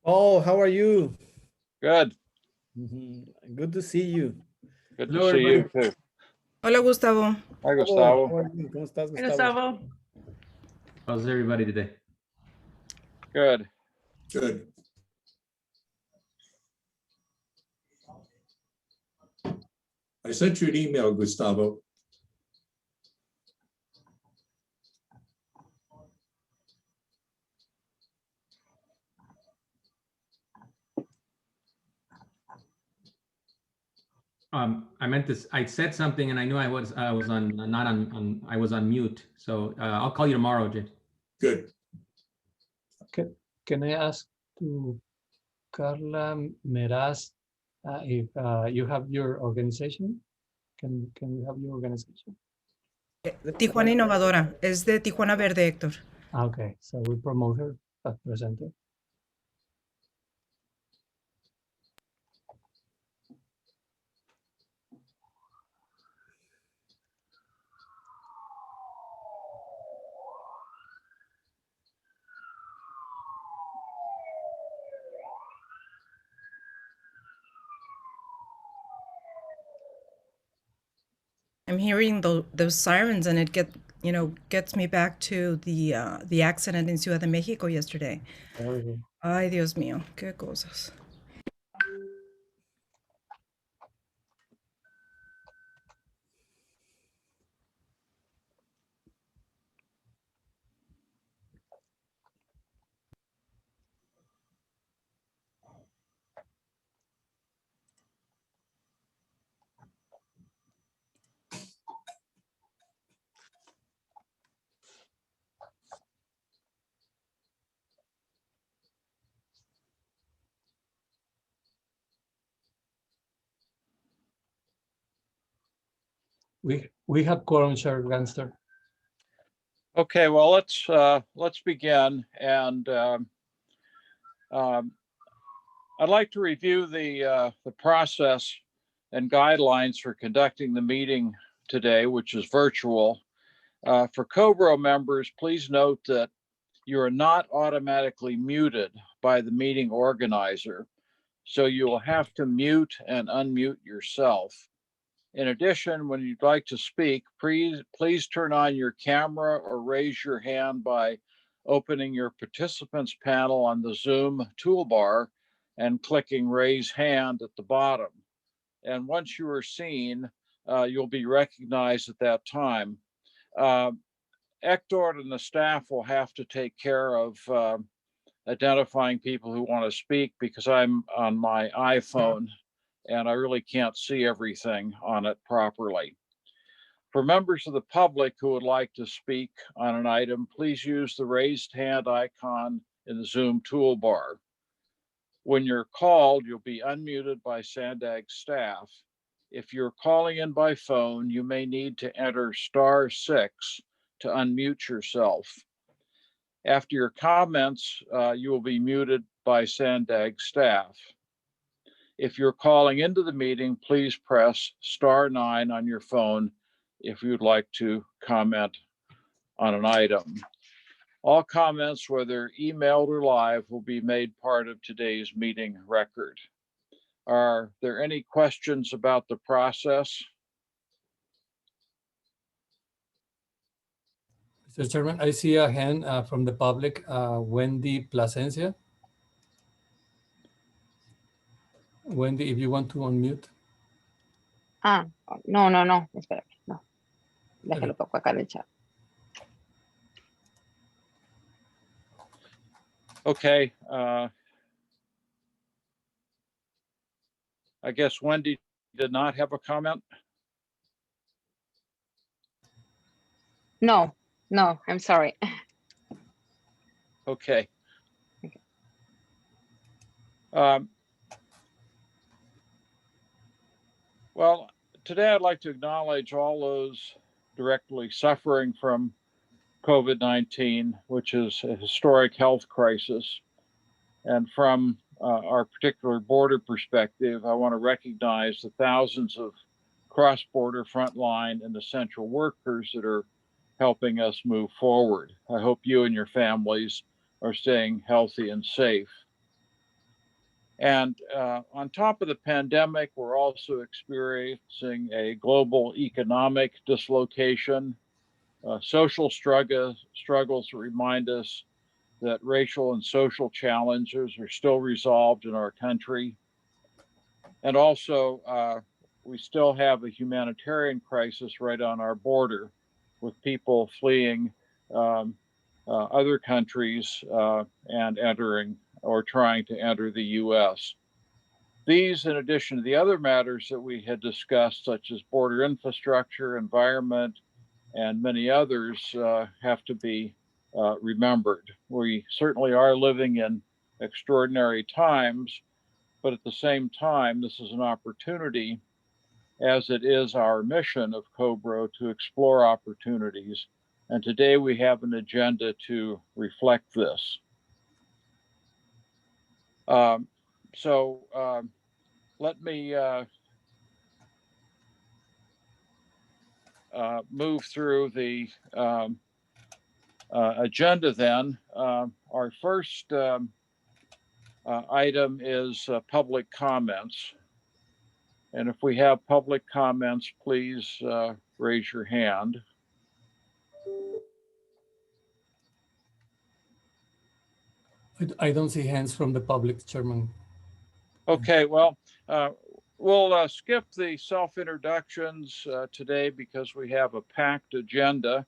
Oh, how are you? Good. Good to see you. Good Hello, to see you too. Hola, Gustavo. Hi, Gustavo, Gustavo. how are you? ¿Cómo estás, Hey, Gustavo? Gustavo. How's everybody today? Good. Good. I sent you an email, Gustavo. I meant this. I said something, and I knew I was on not on I was on mute. So I'll call you tomorrow, James. Good. Can I ask to Carla Meraz if you have your organization? Can we have your organization? Tijuana Innovadora. Es de Tijuana Verde, Héctor. Okay, so we promote her as presenter. I'm hearing those sirens, and it gets me back to the accident in Ciudad de Mexico yesterday. Terrible. Ay, Dios mío, qué cosas. We have quorum, Chair Gangster. Okay, well, let's begin. And I'd like to review the process and guidelines for conducting the meeting today, which is virtual. For COBRO members, please note that you are not automatically muted by the meeting organizer, so you will have to mute and unmute yourself. In addition, when you'd like to speak, please turn on your camera or raise your hand by opening your participants panel on the Zoom toolbar and clicking raise hand at the bottom. And once you are seen, you'll be recognized at that time. Hector and the staff will have to take care of identifying people who want to speak because I'm on my iPhone and I really can't see everything on it properly. For members of the public who would like to speak on an item, please use the raised hand icon in the Zoom toolbar. When you're called, you'll be unmuted by Sandag staff. If you're calling in by phone, you may need to enter *6 to unmute yourself. After your comments, you will be muted by Sandag staff. If you're calling into the meeting, please press *9 on your phone if you'd like to comment on an item. All comments, whether emailed or live, will be made part of today's meeting record. Are there any questions about the process? Mr. Chairman, I see a hand from the public, Wendy Plasencia. Wendy, if you want to unmute. No, espérame, no. Déjalo toco acá en el chat. Okay. I guess Wendy did not have a comment. No, I'm sorry. Okay. Well, today I'd like to acknowledge all those directly suffering from COVID-19, which is a historic health crisis. And from our particular border perspective, I want to recognize the thousands of cross-border frontline and essential workers that are helping us move forward. I hope you and your families are staying healthy and safe. And on top of the pandemic, we're also experiencing a global economic dislocation. Social struggles remind us that racial and social challenges are still resolved in our country. And also, we still have a humanitarian crisis right on our border with people fleeing other countries and entering or trying to enter the US. These, in addition to the other matters that we had discussed, such as border infrastructure, environment, and many others, have to be remembered. We certainly are living in extraordinary times, but at the same time, this is an opportunity, as it is our mission of COBRO, to explore opportunities. And today we have an agenda to reflect this. Let me move through the agenda then. Our first item is public comments. And if we have public comments, please raise your hand. I don't see hands from the public, Chairman. Okay, well, we'll skip the self-introductions today because we have a packed agenda,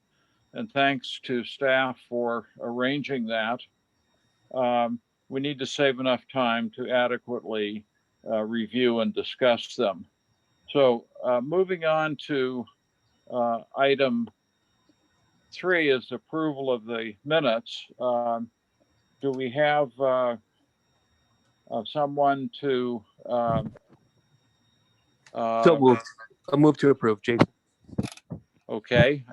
and thanks to staff for arranging that. We need to save enough time to adequately review and discuss them. So moving on to item 3 is approval of the minutes. Do we have someone to So moved. I'll move to approve, Jason. okay,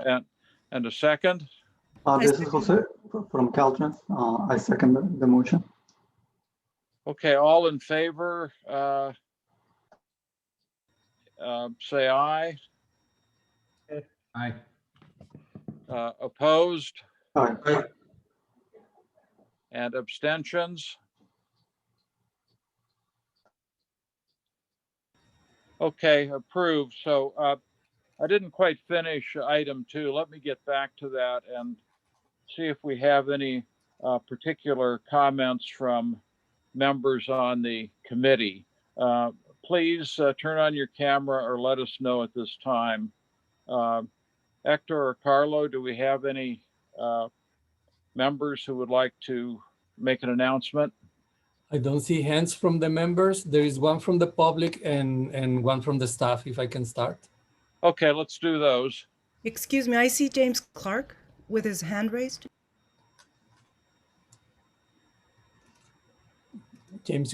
and a second? This is Jose from Caltrans. I second the motion. Okay, all in favor, say aye. Aye. Opposed Aye. and abstentions? Okay, approved. So I didn't quite finish item 2. Let me get back to that and see if we have any particular comments from members on the committee. Please turn on your camera or let us know at this time. Hector or Carlo, do we have any members who would like to make an announcement? I don't see hands from the members. There is one from the public and one from the staff, if I can start. Okay, let's do those. Excuse me, I see James Clark with his hand raised. James,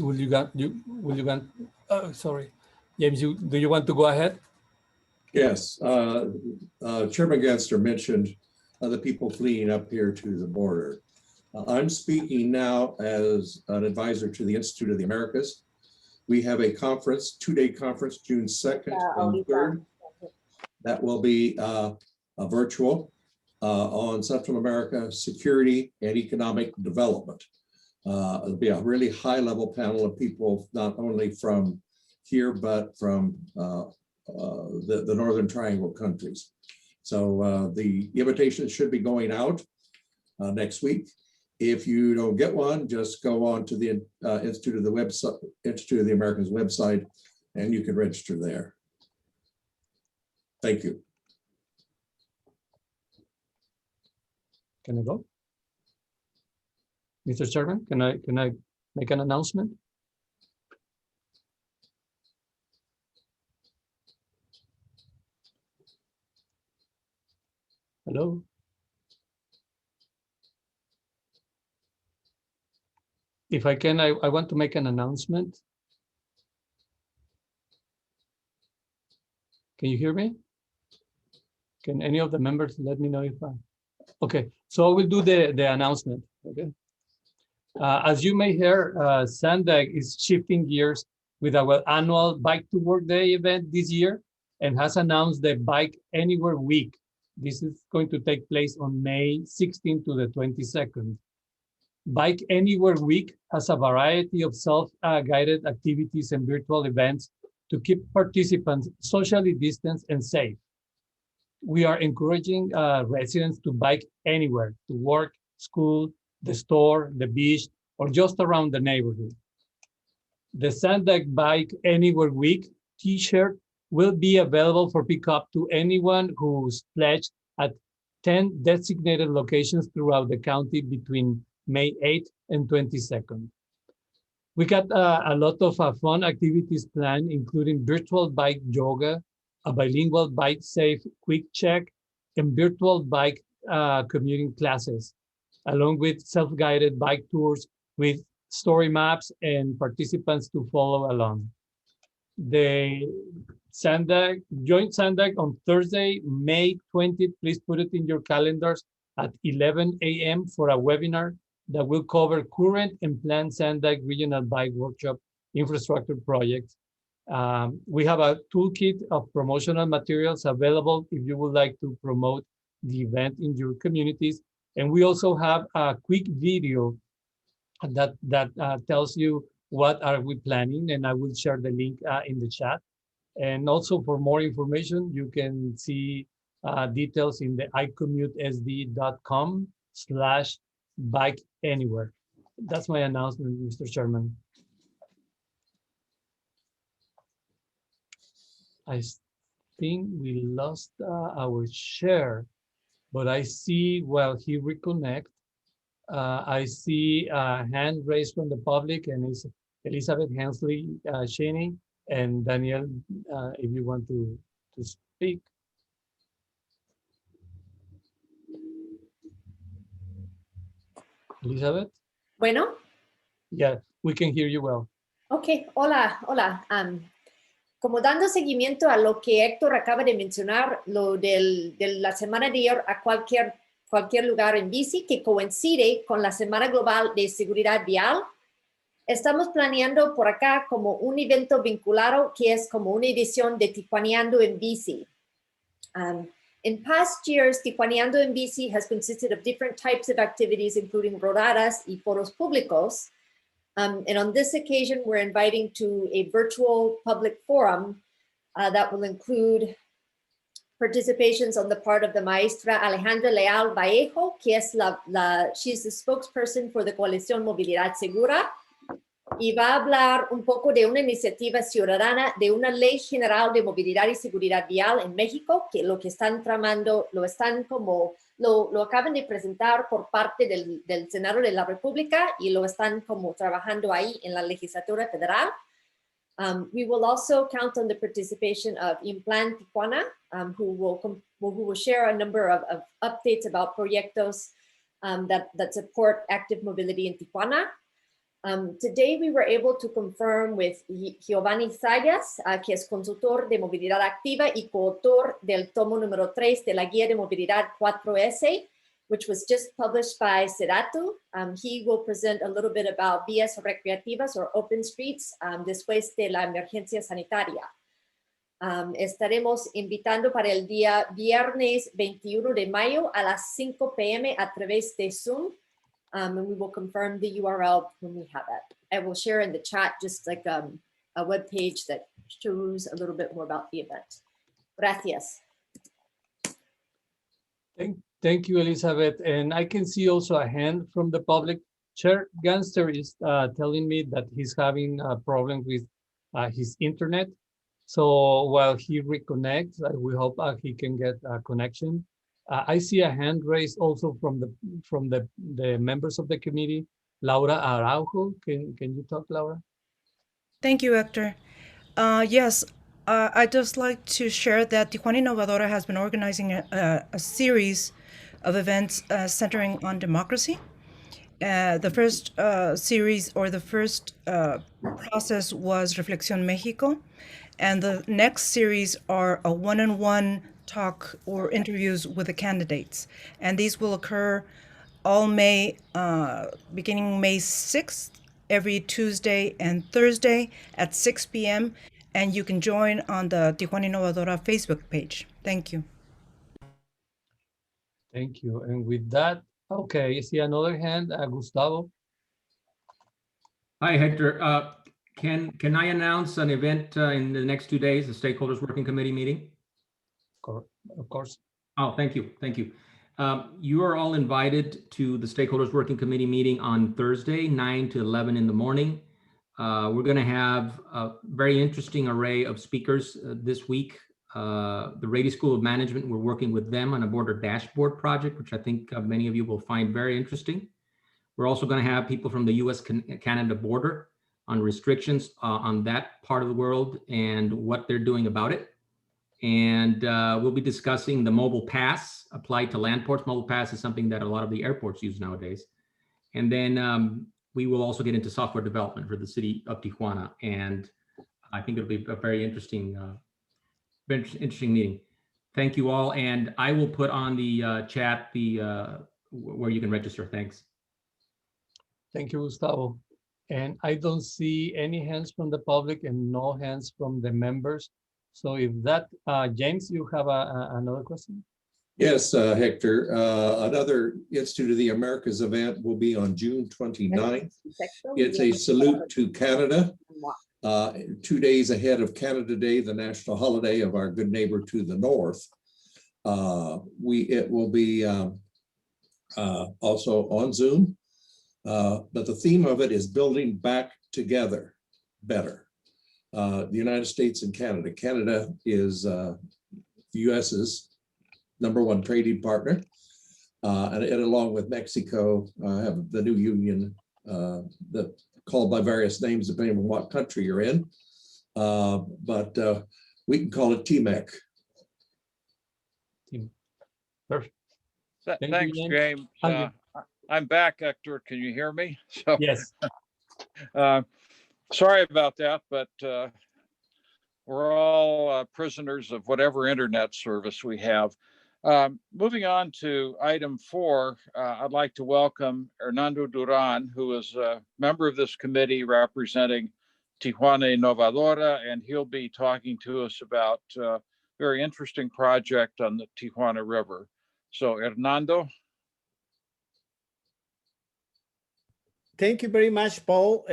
sorry. James, do you want to go ahead? Yes, Chairman Ganster mentioned the people fleeing up here to the border. I'm speaking now as an advisor to the Institute of the Americas. We have a conference, 2-day conference, June 2nd and 3rd. That will be a virtual on Central America security and economic development. It'll be a really high-level panel of people, not only from here, but from the Northern Triangle countries. So the invitations should be going out next week. If you don't get one, just go on to the Institute of the Americas website, and you can register there. Thank you. Can I go? Mr. Chairman, can I make an announcement? Hello? If I can, I want to make an announcement. Can you hear me? Can any of the members let me know if I... Okay, so I will do the announcement, okay? As you may hear, SANDAG is shifting gears with our annual Bike to Work Day event this year and has announced the Bike Anywhere Week. This is going to take place on May 16th to the 22nd. Bike Anywhere Week has a variety of self-guided activities and virtual events to keep participants socially distanced and safe. We are encouraging residents to bike anywhere, to work, school, the store, the beach, or just around the neighborhood. The Sandag Bike Anywhere Week t-shirt will be available for pickup to anyone who's pledged at 10 designated locations throughout the county between May 8th and 22nd. We got a lot of fun activities planned, including virtual bike yoga, a bilingual bike safe quick check, and virtual bike commuting classes, along with self-guided bike tours with story maps and participants to follow along. The joint Sandag on Thursday, May 20th. Please put it in your calendars at 11 a.m. for a webinar that will cover current and planned Sandag Regional Bike Workshop infrastructure projects. We have a toolkit of promotional materials available if you would like to promote the event in your communities. And we also have a quick video that tells you what are we planning, and I will share the link in the chat. And also for more information, you can see details in the icommuteSD.com/bike anywhere. That's my announcement, Mr. Chairman. I think we lost our chair, but I see while he reconnects, I see a hand raised from the public, and it's Elizabeth Hensley Cheney and Daniel, if you want to speak. Elizabeth? Bueno, Yeah, we can hear you well. ok, hola, hola. Como dando seguimiento a lo que Héctor acaba de mencionar, lo de la semana de ayer a cualquier lugar en bici que coincide con la Semana Global de Seguridad Vial, estamos planeando por acá como un evento vinculado que es como una edición de Tijuaneando en Bici. In past years, Tijuaneando en Bici has consisted of different types of activities, including rodadas y foros públicos. And on this occasion, we're inviting to a virtual public forum that will include participations on the part of the maestra Alejandra Leal Vallejo, que es she's the spokesperson for the Coalición Movilidad Segura, y va a hablar un poco de una iniciativa ciudadana de una ley general de movilidad y seguridad vial en México, que lo que están tramando, lo acaban de presentar por parte del Senado de la República y lo están como trabajando ahí en la legislatura federal. We will also count on the participation of Implan Tijuana, who will share a number of updates about proyectos that support active mobility in Tijuana. Today we were able to confirm with Giovanni Sayas, que es consultor de movilidad activa y coautor del tomo número 3 de la Guía de Movilidad 4S, which was just published by Sedatu. He will present a little bit about vías recreativas or open streets después de la emergencia sanitaria. Estaremos invitando para el día viernes 21 de mayo a las 5 p.m. a través de Zoom. And we will confirm the URL when we have it. I will share in the chat just like a web page that shows a little bit more about the event. Gracias. Thank you, Elizabeth. And I can see also a hand from the public. Chair Ganster is telling me that he's having a problem with his internet. So while he reconnects, we hope he can get a connection. I see a hand raised also from the members of the committee. Laura Araujo, can you talk, Laura? Thank you, Hector. Yes, I'd just like to share that Tijuana Innovadora has been organizing a series of events centering on democracy. The first series or the first process was Reflexión México, and the next series are a one-on-one talk or interviews with the candidates. And these will occur all May, beginning May 6th, every Tuesday and Thursday at 6 p.m. And you can join on the Tijuana Innovadora Facebook page. Thank you. Thank you. And with that, Okay, I see another hand, Gustavo. Hi, Hector. Can I announce an event in the next 2 days, the Stakeholders Working Committee meeting? Of course. Oh, thank you. Thank you. You are all invited to the Stakeholders Working Committee meeting on Thursday, 9 to 11 in the morning. We're going to have a very interesting array of speakers this week. The Rady School of Management, we're working with them on a border dashboard project, which I think many of you will find very interesting. We're also going to have people from the US-Canada border on restrictions on that part of the world and what they're doing about it. And we'll be discussing the mobile pass applied to land ports. Mobile pass is something that a lot of the airports use nowadays. And then we will also get into software development for the city of Tijuana. And I think it'll be a very interesting meeting. Thank you all. And I will put on the chat where you can register. Thanks. Thank you, Gustavo. And I don't see any hands from the public and no hands from the members. So if that, James, you have another question? Yes, Hector. Another Institute of the Americas event will be on June 29th. It's a salute to Canada, 2 days ahead of Canada Day, the national holiday of our good neighbor to the north. It will be also on Zoom, but the theme of it is building back together better. The United States and Canada. Canada is the US's #1 trading partner, and along with Mexico, have the new union that called by various names depending on what country you're in, but we can call it TMEC. Perfect. Thanks, you, James. I'm back, Hector. Can you hear me? So, yes. Sorry about that, but we're all prisoners of whatever internet service we have. Moving on to item 4, I'd like to welcome Hernando Duran, who is a member of this committee representing Tijuana Innovadora, and he'll be talking to us about a very interesting project on the Tijuana River. So, Hernando. Thank you very much, Paul.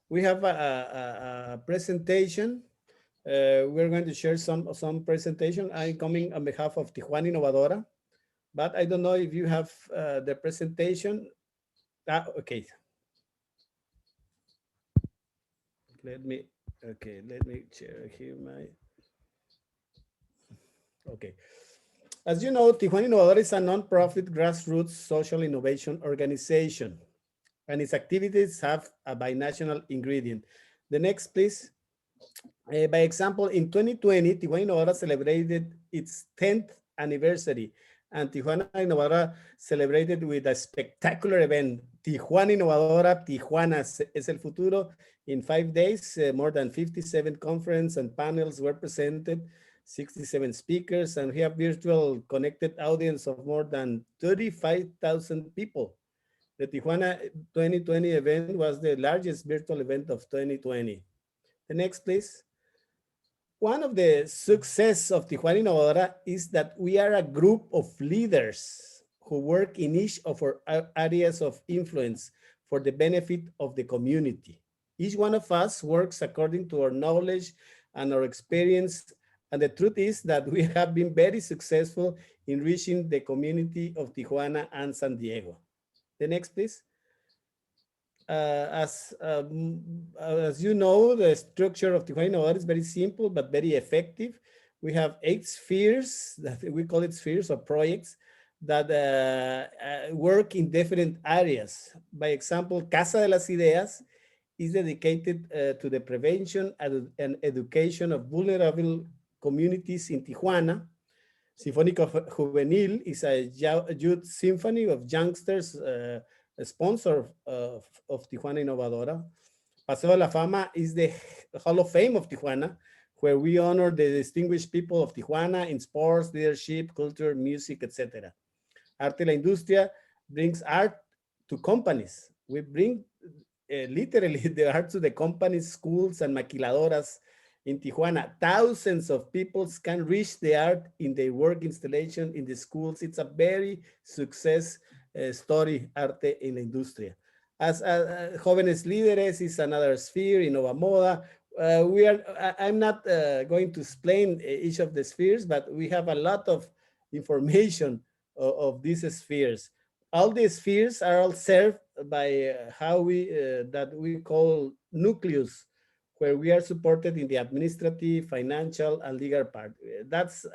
We have a presentation. We're going to share some presentation. I'm coming on behalf of Tijuana Innovadora, but I don't know if you have the presentation. Okay. Let me share here my. Okay. As you know, Tijuana Innovadora is a nonprofit grassroots social innovation organization, and its activities have a binational ingredient. The next, please. By example, in 2020, Tijuana Innovadora celebrated its 10th anniversary, and Tijuana Innovadora celebrated with a spectacular event. Tijuana Innovadora, Tijuana es el futuro. In 5 days, more than 57 conferences and panels were presented, 67 speakers, and we have virtual connected audience of more than 35,000 people. The Tijuana 2020 event was the largest virtual event of 2020. The next, please. One of the success of Tijuana Innovadora is that we are a group of leaders who work in each of our areas of influence for the benefit of the community. Each one of us works according to our knowledge and our experience, and the truth is that we have been very successful in reaching the community of Tijuana and San Diego. The next, please. As you know, the structure of Tijuana Innovadora is very simple but very effective. We have 8 spheres, that we call it spheres or projects, that work in different areas. By example, Casa de las Ideas is dedicated to the prevention and education of vulnerable communities in Tijuana. Sinfónica Juvenil is a youth symphony of youngsters, a sponsor of Tijuana Innovadora. Paseo de la Fama is the Hall of Fame of Tijuana, where we honor the distinguished people of Tijuana in sports, leadership, culture, music, etc. Arte La Industria brings art to companies. We bring literally the art to the companies, schools, and maquiladoras in Tijuana. Thousands of people can reach the art in their work installation in the schools. It's a very success story, Arte en la Industria. As Jóvenes Líderes is another sphere, Innova Moda. I'm not going to explain each of the spheres, but we have a lot of information of these spheres. All these spheres are all served by how that we call nucleus, where we are supported in the administrative, financial, and legal part. That's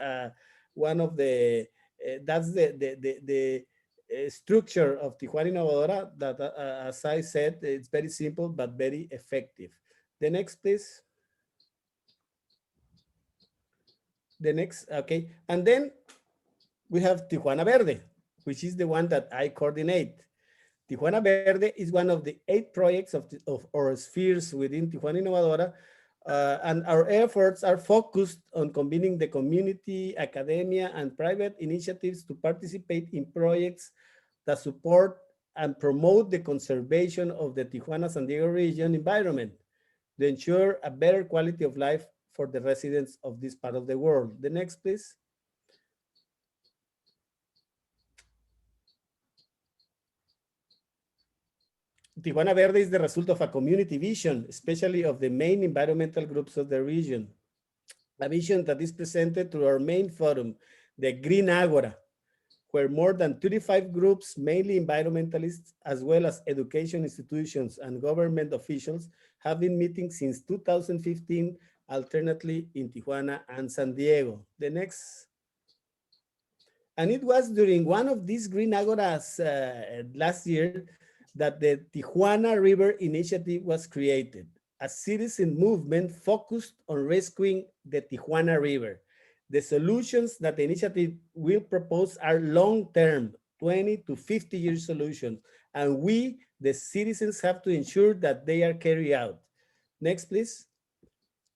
one of the that's the structure of Tijuana Innovadora that, as I said, it's very simple but very effective. The next, please. The next, okay. And then we have Tijuana Verde, which is the one that I coordinate. Tijuana Verde is one of the 8 projects of our spheres within Tijuana Innovadora, and our efforts are focused on combining the community, academia, and private initiatives to participate in projects that support and promote the conservation of the Tijuana-San Diego region environment to ensure a better quality of life for the residents of this part of the world. The next, please. Tijuana Verde is the result of a community vision, especially of the main environmental groups of the region. A vision that is presented through our main forum, the Green Agora, where more than 35 groups, mainly environmentalists, as well as education institutions and government officials, have been meeting since 2015, alternately in Tijuana and San Diego. The next. And it was during one of these Green Agoras last year that the Tijuana River Initiative was created, a citizen movement focused on rescuing the Tijuana River. The solutions that the initiative will propose are long-term, 20 to 50-year solutions, and we, the citizens, have to ensure that they are carried out. Next, please.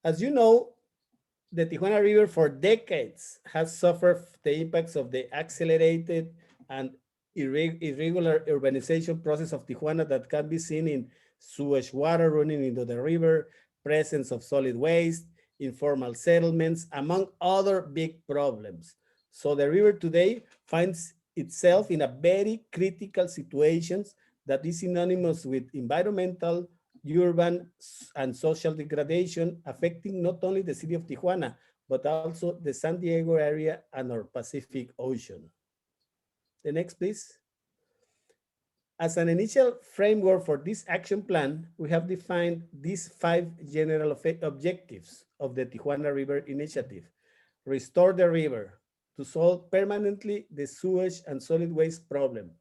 As you know, the Tijuana River for decades has suffered the impacts of the accelerated and irregular urbanization process of Tijuana that can be seen in sewage water running into the river, presence of solid waste, informal settlements, among other big problems. So the river today finds itself in a very critical situation that is synonymous with environmental, urban, and social degradation, affecting not only the city of Tijuana, but also the San Diego area and our Pacific Ocean. The next, please. As an initial framework for this action plan, we have defined these 5 general objectives of the Tijuana River Initiative. Restore the river to solve permanently the sewage and solid waste problem.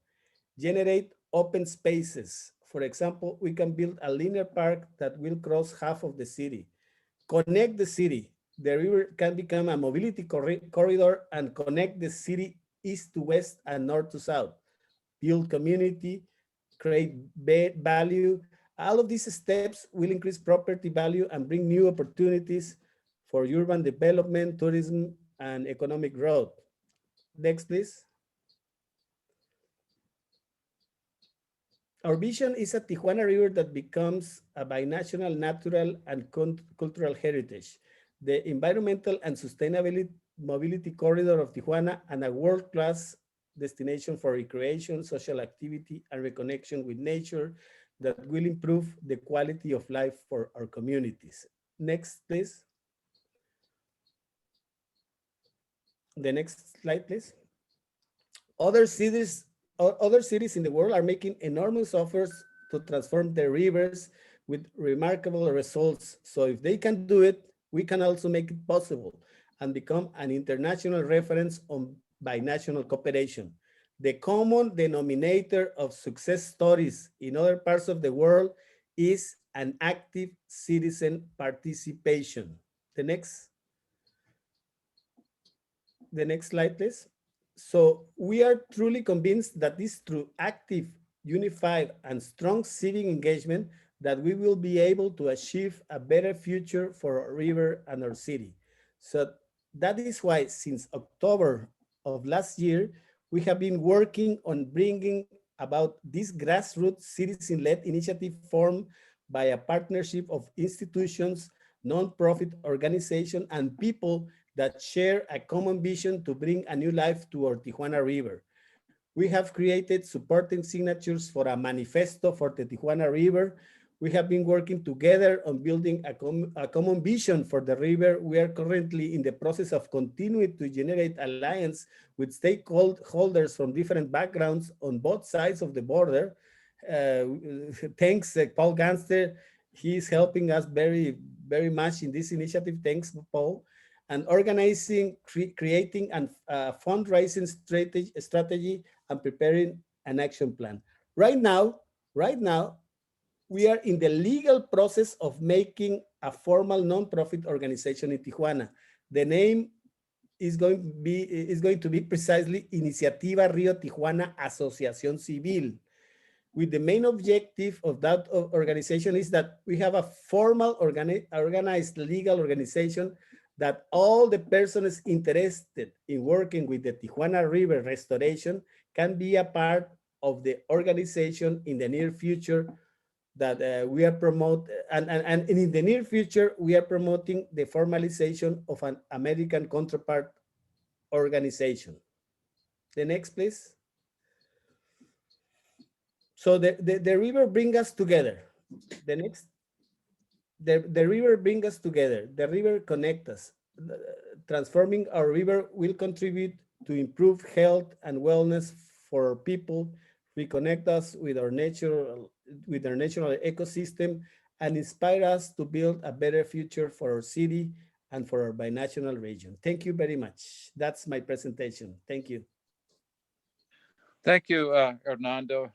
Generate open spaces. For example, we can build a linear park that will cross half of the city. Connect the city. The river can become a mobility corridor and connect the city east to west and north to south. Build community, create value. All of these steps will increase property value and bring new opportunities for urban development, tourism, and economic growth. Next, please. Our vision is a Tijuana River that becomes a binational natural and cultural heritage, the environmental and sustainability mobility corridor of Tijuana, and a world-class destination for recreation, social activity, and reconnection with nature that will improve the quality of life for our communities. Next, please. The next slide, please. Other cities in the world are making enormous efforts to transform their rivers with remarkable results. So if they can do it, we can also make it possible and become an international reference on binational cooperation. The common denominator of success stories in other parts of the world is an active citizen participation. The next slide, please. So we are truly convinced that it's through active, unified, and strong civic engagement that we will be able to achieve a better future for our river and our city. So that is why since October of last year, we have been working on bringing about this grassroots citizen-led initiative formed by a partnership of institutions, non-profit organizations, and people that share a common vision to bring a new life to our Tijuana River. We have created supporting signatures for a manifesto for the Tijuana River. We have been working together on building a common vision for the river. We are currently in the process of continuing to generate alliance with stakeholders from different backgrounds on both sides of the border. Thanks, Paul Ganster. He's helping us very much in this initiative. Thanks, Paul. And organizing, creating a fundraising strategy and preparing an action plan. Right now, we are in the legal process of making a formal nonprofit organization in Tijuana. The name is going to be precisely Iniciativa Río Tijuana Asociación Civil. With the main objective of that organization is that we have a formal organized legal organization that all the persons interested in working with the Tijuana River restoration can be a part of the organization in the near future that we are promoting, and in the near future, we are promoting the formalization of an American counterpart organization. The next, please. So the river brings us together. The next. The river brings us together. The river connects us. Transforming our river will contribute to improve health and wellness for people, reconnect us with our natural ecosystem, and inspire us to build a better future for our city and for our binational region. Thank you very much. That's my presentation. Thank you. Thank you, Hernando.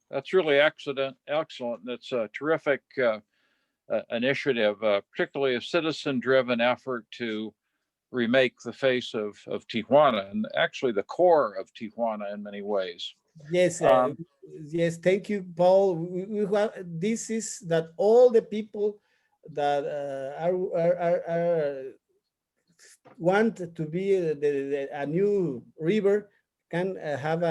That's really excellent. That's a terrific initiative, particularly a citizen-driven effort to remake the face of Tijuana, and actually the core of Tijuana in many ways. Yes, yes, thank you, Paul. This is that all the people that want to be a new river can have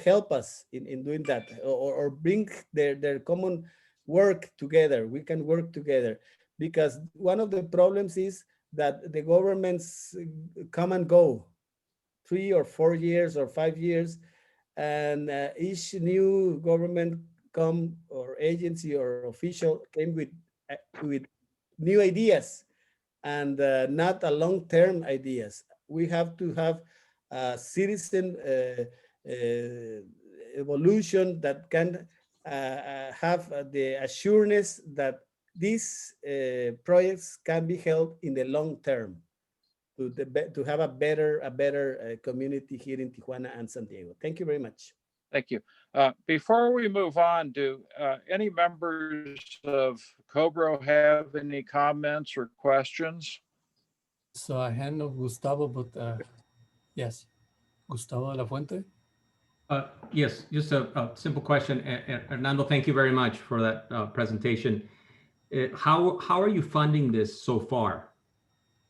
help us in doing that, or bring their common work together. We can work together, because one of the problems is that the governments come and go 3 or 4 years or 5 years, and each new government come, or agency or official came with new ideas, and not a long-term ideas. We have to have a citizen evolution that can have the assurance that these projects can be held in the long term, to have a better community here in Tijuana and San Diego. Thank you very much. Thank you. Before we move on, do any members of Cobro have any comments or questions? So a hand of Gustavo, but yes, Gustavo de la Fuente. Yes, just a simple question. Hernando, thank you very much for that presentation. How are you funding this so far?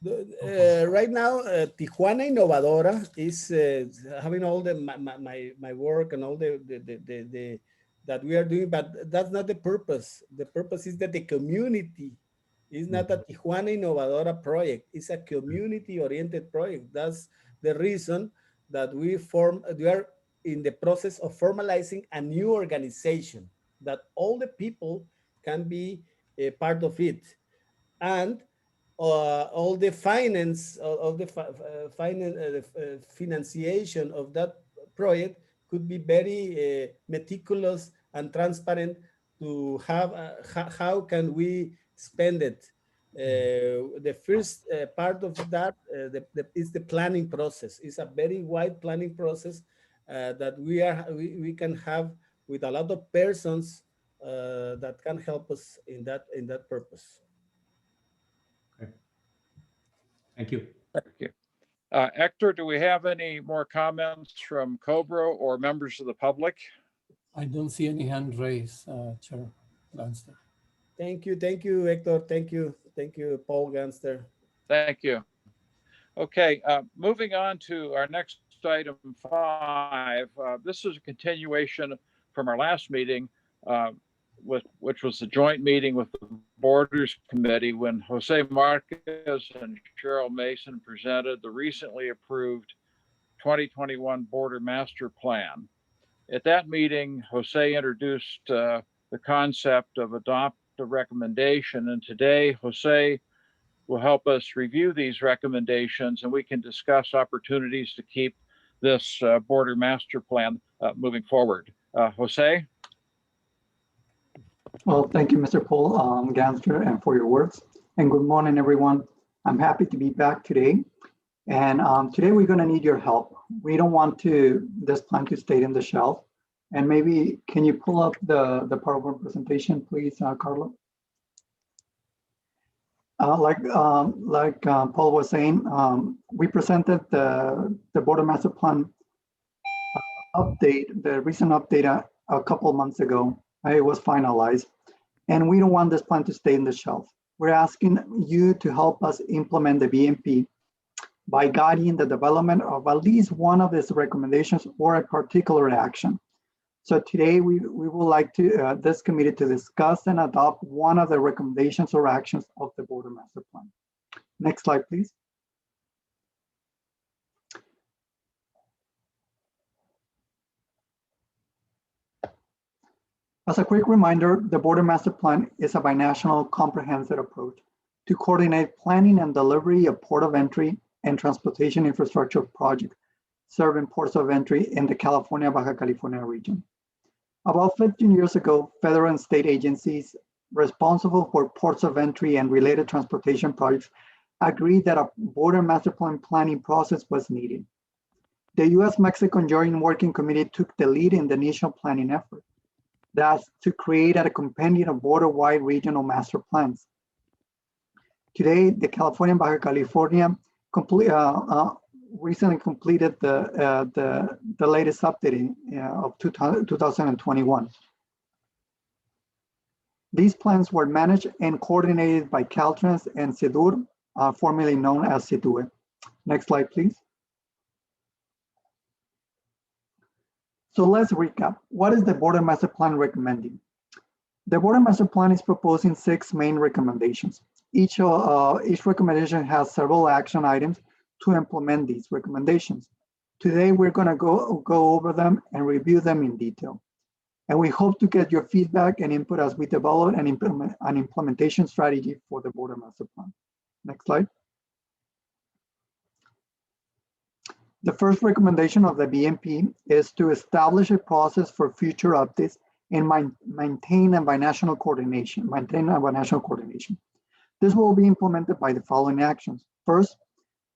Right now, Tijuana Innovadora is having all the my work and all the that we are doing, but that's not the purpose. The purpose is that the community is not a Tijuana Innovadora project. It's a community-oriented project. That's the reason that we are in the process of formalizing a new organization that all the people can be a part of it, and all the finance of the financiation of that project could be very meticulous and transparent to have how can we spend it. The first part of that is the planning process. It's a very wide planning process that we can have with a lot of persons that can help us in that purpose. Thank you. Thank you. Hector, do we have any more comments from Cobro or members of the public? I don't see any hand raised, Chair Ganster. Thank you, Hector. Thank you, Paul Ganster. Thank you. Okay, moving on to our next item 5. This is a continuation from our last meeting, which was the joint meeting with the Borders Committee, when Jose Marquez and Cheryl Mason presented the recently approved 2021 Border Master Plan. At that meeting, Jose introduced the concept of adopt a recommendation, and today Jose will help us review these recommendations, and we can discuss opportunities to keep this border master plan moving forward. Jose? Well, thank you, Mr. Paul Ganster, and for your words. And good morning, everyone. I'm happy to be back today. And today we're going to need your help. We don't want this plan to stay in the shelf. And maybe, can you pull up the PowerPoint presentation, please, Carla? Like Paul was saying, we presented the Border Master Plan update, the recent update a couple months ago. It was finalized, and we don't want this plan to stay in the shelf. We're asking you to help us implement the BMP by guiding the development of at least one of its recommendations or a particular action. So today we would like to this committee to discuss and adopt one of the recommendations or actions of the Border Master Plan. Next slide, please. As a quick reminder, the Border Master Plan is a binational comprehensive approach to coordinate planning and delivery of port of entry and transportation infrastructure projects serving ports of entry in the California-Baja California region. About 15 years ago, federal and state agencies responsible for ports of entry and related transportation projects agreed that a Border Master Plan planning process was needed. The U.S.-Mexican Joint Working Committee took the lead in the initial planning effort. That's to create a compendium of border-wide regional master plans. Today, the California-Baja California recently completed the latest updating of 2021. These plans were managed and coordinated by Caltrans and CEDUR, formerly known as CEDUE. Next slide, please. So let's recap. What is the Border Master Plan recommending? The Border Master Plan is proposing 6 main recommendations. Each recommendation has several action items to implement these recommendations. Today, we're going to go over them and review them in detail. And we hope to get your feedback and input as we develop and implement an implementation strategy for the Border Master Plan. Next slide. The first recommendation of the BMP is to establish a process for future updates and maintain a binational coordination. This will be implemented by the following actions. First,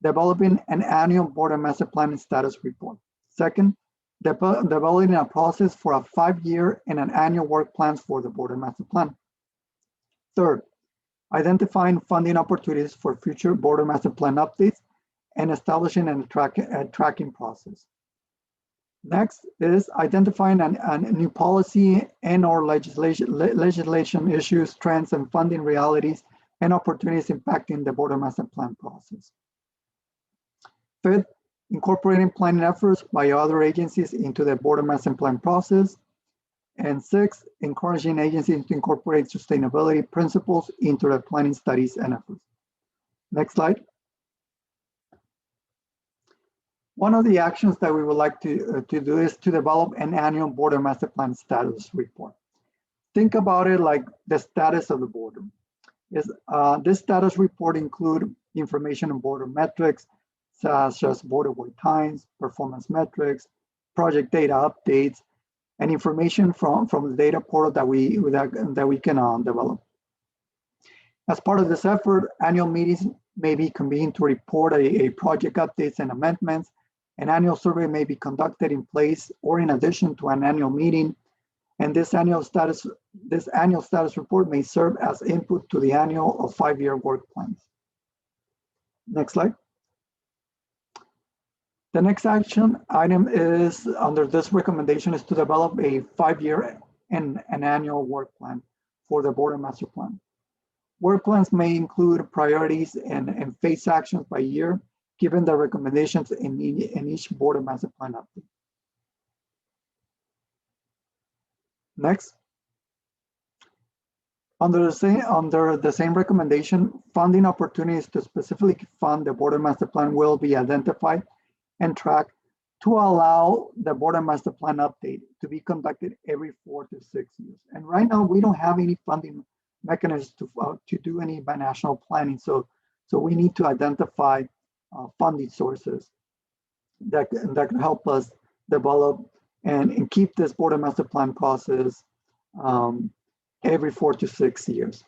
developing an annual Border Master Plan status report. Second, developing a process for a 5-year and an annual work plans for the Border Master Plan. Third, identifying funding opportunities for future Border Master Plan updates and establishing a tracking process. Next is identifying a new policy and or legislation issues, trends, and funding realities and opportunities impacting the Border Master Plan process. Fifth, incorporating planning efforts by other agencies into the Border Master Plan process. And sixth, encouraging agencies to incorporate sustainability principles into their planning studies and efforts. Next slide. One of the actions that we would like to do is to develop an annual Border Master Plan status report. Think about it like the status of the border. This status report includes information on border metrics, such as border wait times, performance metrics, project data updates, and information from the data portal that we can develop. As part of this effort, annual meetings may be convened to report a project updates and amendments. An annual survey may be conducted in place or in addition to an annual meeting. And this annual status report may serve as input to the annual or 5-year work plans. Next slide. The next action item is under this recommendation is to develop a 5-year and an annual work plan for the Border Master Plan. Work plans may include priorities and phase actions by year, given the recommendations in each Border Master Plan update. Next. Under the same recommendation, funding opportunities to specifically fund the Border Master Plan will be identified and tracked to allow the border master plan update to be conducted every 4 to 6 years. And right now we don't have any funding mechanisms to do any binational planning. So we need to identify funding sources that can help us develop and keep this border master plan process every 4 to 6 years.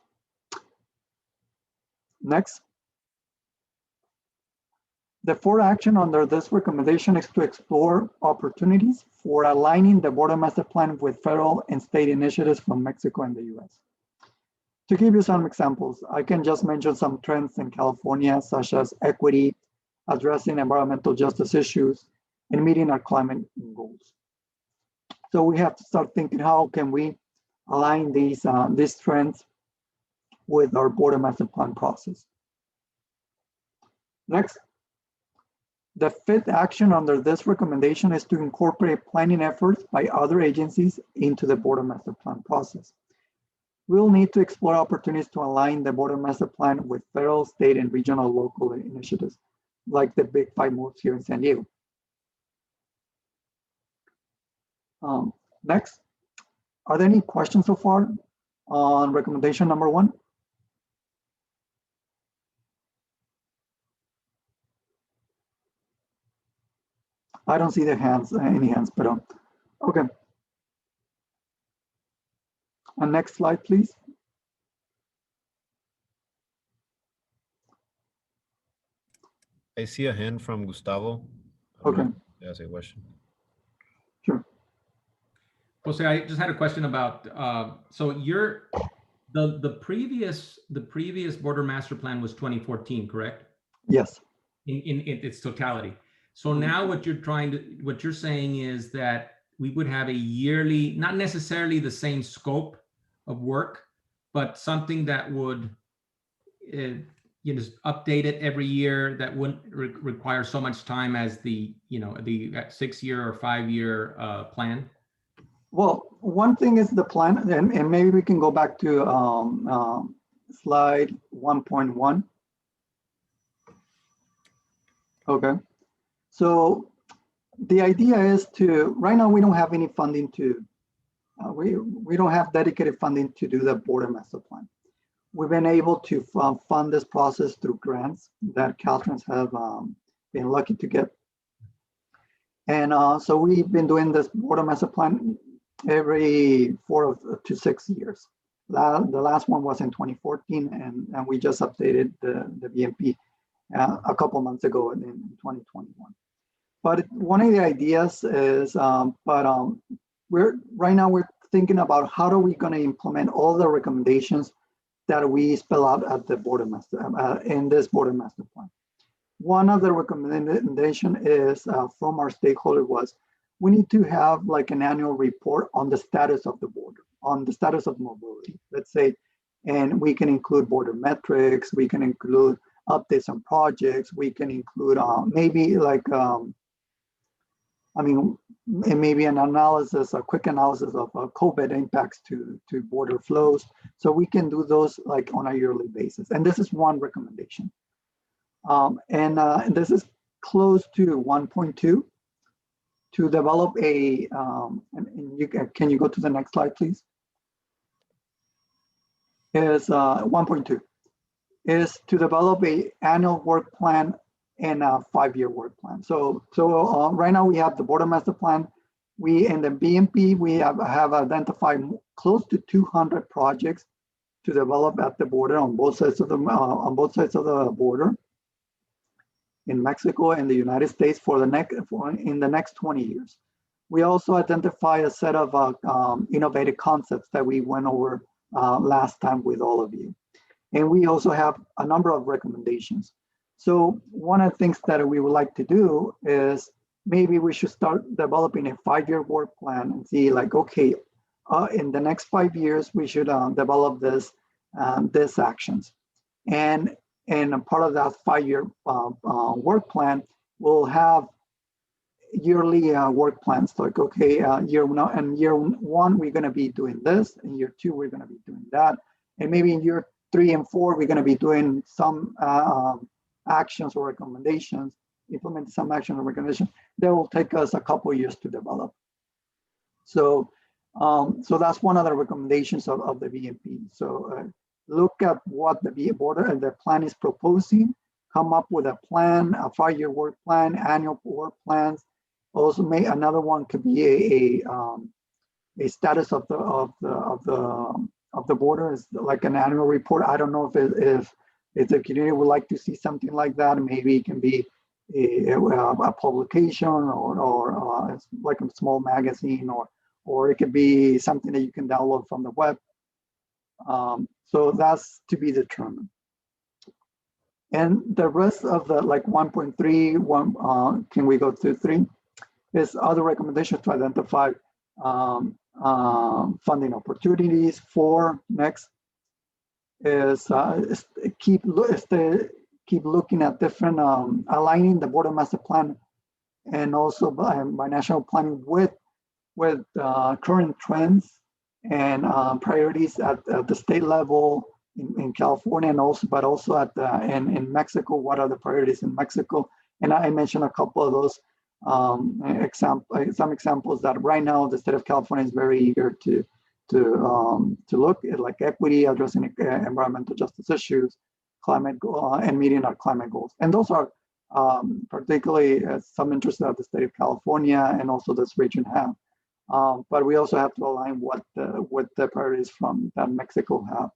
Next. The fourth action under this recommendation is to explore opportunities for aligning the border master plan with federal and state initiatives from Mexico and the US. To give you some examples, I can just mention some trends in California, such as equity, addressing environmental justice issues, and meeting our climate goals. So we have to start thinking, how can we align these trends with our border master plan process? Next. The fifth action under this recommendation is to incorporate planning efforts by other agencies into the border master plan process. We'll need to explore opportunities to align the border master plan with federal, state, and regional local initiatives, like the Big Five moves here in San Diego. Next, are there any questions so far on recommendation number 1? I don't see the hands, any hands, but okay. Next slide, please. I see a hand from Gustavo. Okay. That's a question. Sure. Jose, I just had a question about, so the previous border master plan was 2014, correct? Yes. In its totality. So now what you're saying is that we would have a yearly, not necessarily the same scope of work, but something that would update it every year, that wouldn't require so much time as the 6-year or 5-year plan. Well, one thing is the plan, and maybe we can go back to slide 1.1. Okay. So the idea is to, right now we don't have any funding to, we don't have dedicated funding to do the border master plan. We've been able to fund this process through grants that Caltrans have been lucky to get. And so we've been doing this border master plan every 4 to 6 years. The last one was in 2014, and we just updated the BMP a couple months ago in 2021. But one of the ideas is, right now we're thinking about how are we going to implement all the recommendations that we spell out at the border master in this border master plan. One of the recommendation is from our stakeholder was, we need to have like an annual report on the status of the border, on the status of mobility, let's say, and we can include border metrics, we can include updates on projects, we can include maybe like, maybe an analysis, a quick analysis of COVID impacts to border flows. So we can do those like on a yearly basis. And this is one recommendation. And this is close to 1.2 to develop a, can you go to the next slide, please? Is 1.2 is to develop a annual work plan and a 5-year work plan. So right now we have the border master plan. We in the BMP we have identified close to 200 projects to develop at the border on both sides of the border in Mexico and the United States in the next 20 years. We also identify a set of innovative concepts that we went over last time with all of you. And we also have a number of recommendations. So one of the things that we would like to do is maybe we should start developing a 5-year work plan and see like, okay, in the next 5 years, we should develop this actions. And a part of that 5-year work plan will have yearly work plans. Like, okay, year 1, we're gonna be doing this. In year 2, we're gonna be doing that. And maybe in year 3 and 4, we're gonna be doing some actions or recommendations implement some action or recommendation that will take us a couple of years to develop. So, so that's one of the recommendations of the BMP. So look at what the board and the plan is proposing, come up with a plan, a 5-year work plan, annual work plans. Also, another one could be a status of the border, is like an annual report. I don't know if the community would like to see something like that. Maybe it can be a publication or it's like a small magazine, or it could be something that you can download from the web. So that's to be determined. And the rest of the like 1.3, can we go to 3? Is other recommendations to identify funding opportunities. 4, next, is keep looking at different, aligning the border master plan and also binational planning with current trends and priorities at the state level in California, and also, but also at in Mexico. What are the priorities in Mexico? And I mentioned a couple of those some examples that right now the state of California is very eager to look at, like equity, addressing environmental justice issues, climate and meeting our climate goals. And those are particularly some interest that the state of California and also this region have. But we also have to align with the priorities from that Mexico have.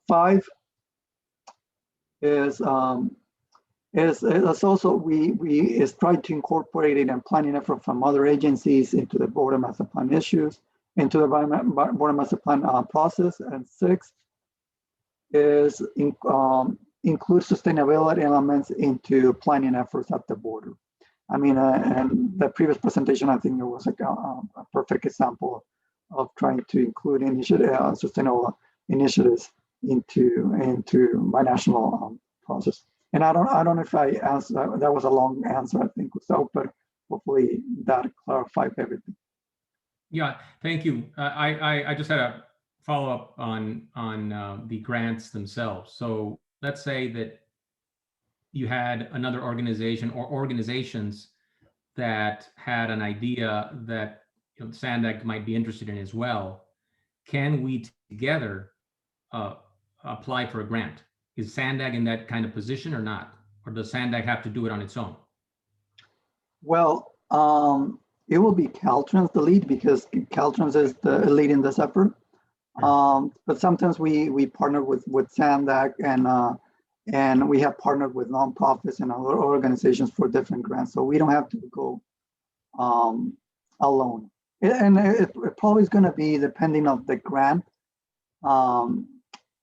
5 is also we trying to incorporate it and planning effort from other agencies into the border master plan issues, into the border master plan process. And 6 is include sustainability elements into planning efforts at the border. I mean, and the previous presentation, I think it was like a perfect example of trying to include sustainable initiatives into binational process. And I don't know if I answered that was a long answer, I think, so, but hopefully that clarified everything. Yeah, thank you. I just had a follow up on the grants themselves. So let's say that you had another organization or organizations that had an idea that SANDAG might be interested in as well. Can we together apply for a grant? Is SANDAG in that kind of position or not? Or does SANDAG have to do it on its own? Well, it will be Caltrans the lead, because Caltrans is the lead in this effort. But sometimes we partner with SANDAG, and we have partnered with nonprofits and other organizations for different grants. So we don't have to go alone. And it probably is going to be depending on the grant.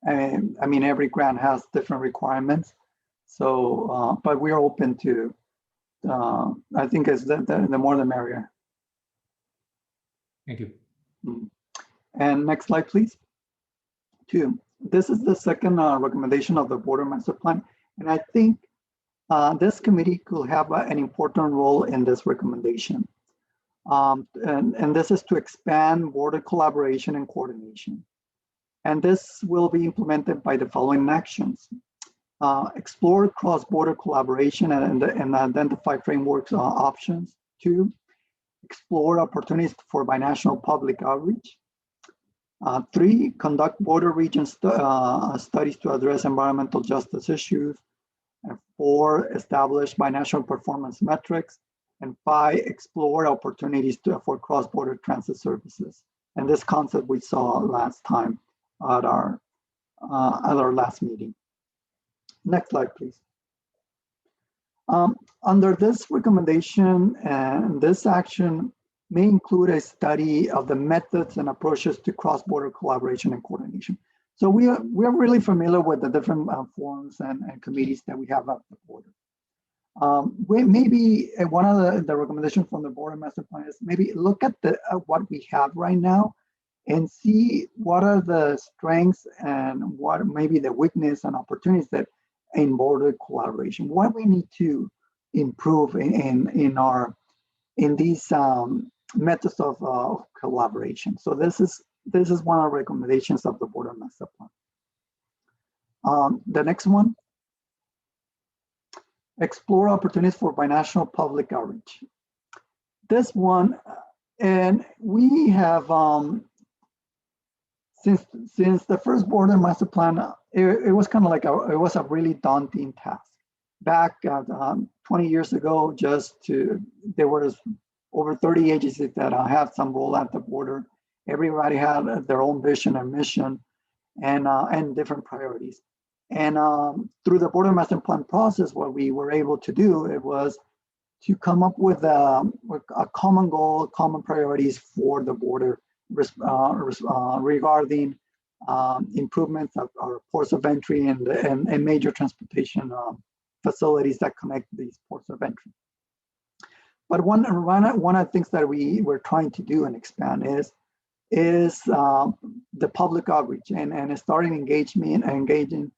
And I mean, every grant has different requirements. So, but we're open to, I think it's the more the merrier. Thank you. And next slide, please. 2. This is the second recommendation of the border master plan. And I think this committee could have an important role in this recommendation. And this is to expand border collaboration and coordination. And this will be implemented by the following actions. Explore cross-border collaboration and identify frameworks options. 2, explore opportunities for binational public outreach. 3, conduct border region studies to address environmental justice issues. And 4, establish binational performance metrics. And 5, explore opportunities for cross-border transit services. And this concept we saw last time at our last meeting. Next slide, please. Under this recommendation, and this action may include a study of the methods and approaches to cross-border collaboration and coordination. So we're really familiar with the different forums and committees that we have at the border. Maybe one of the recommendations from the border master plan is maybe look at what we have right now and see what are the strengths and what maybe the weakness and opportunities that in border collaboration, what we need to improve in these methods of collaboration. So this is one of the recommendations of the border master plan. The next one explore opportunities for binational public outreach. This one, and we have, since the first border master plan, it was kind of like it was a really daunting task. Back 20 years ago, there was over 30 agencies that had some role at the border. Everybody had their own vision and mission and different priorities. And through the border master plan process, what we were able to do, it was to come up with a common goal, common priorities for the border regarding improvements of our ports of entry and major transportation facilities that connect these ports of entry. But one of the things that we were trying to do and expand is the public outreach and starting engaging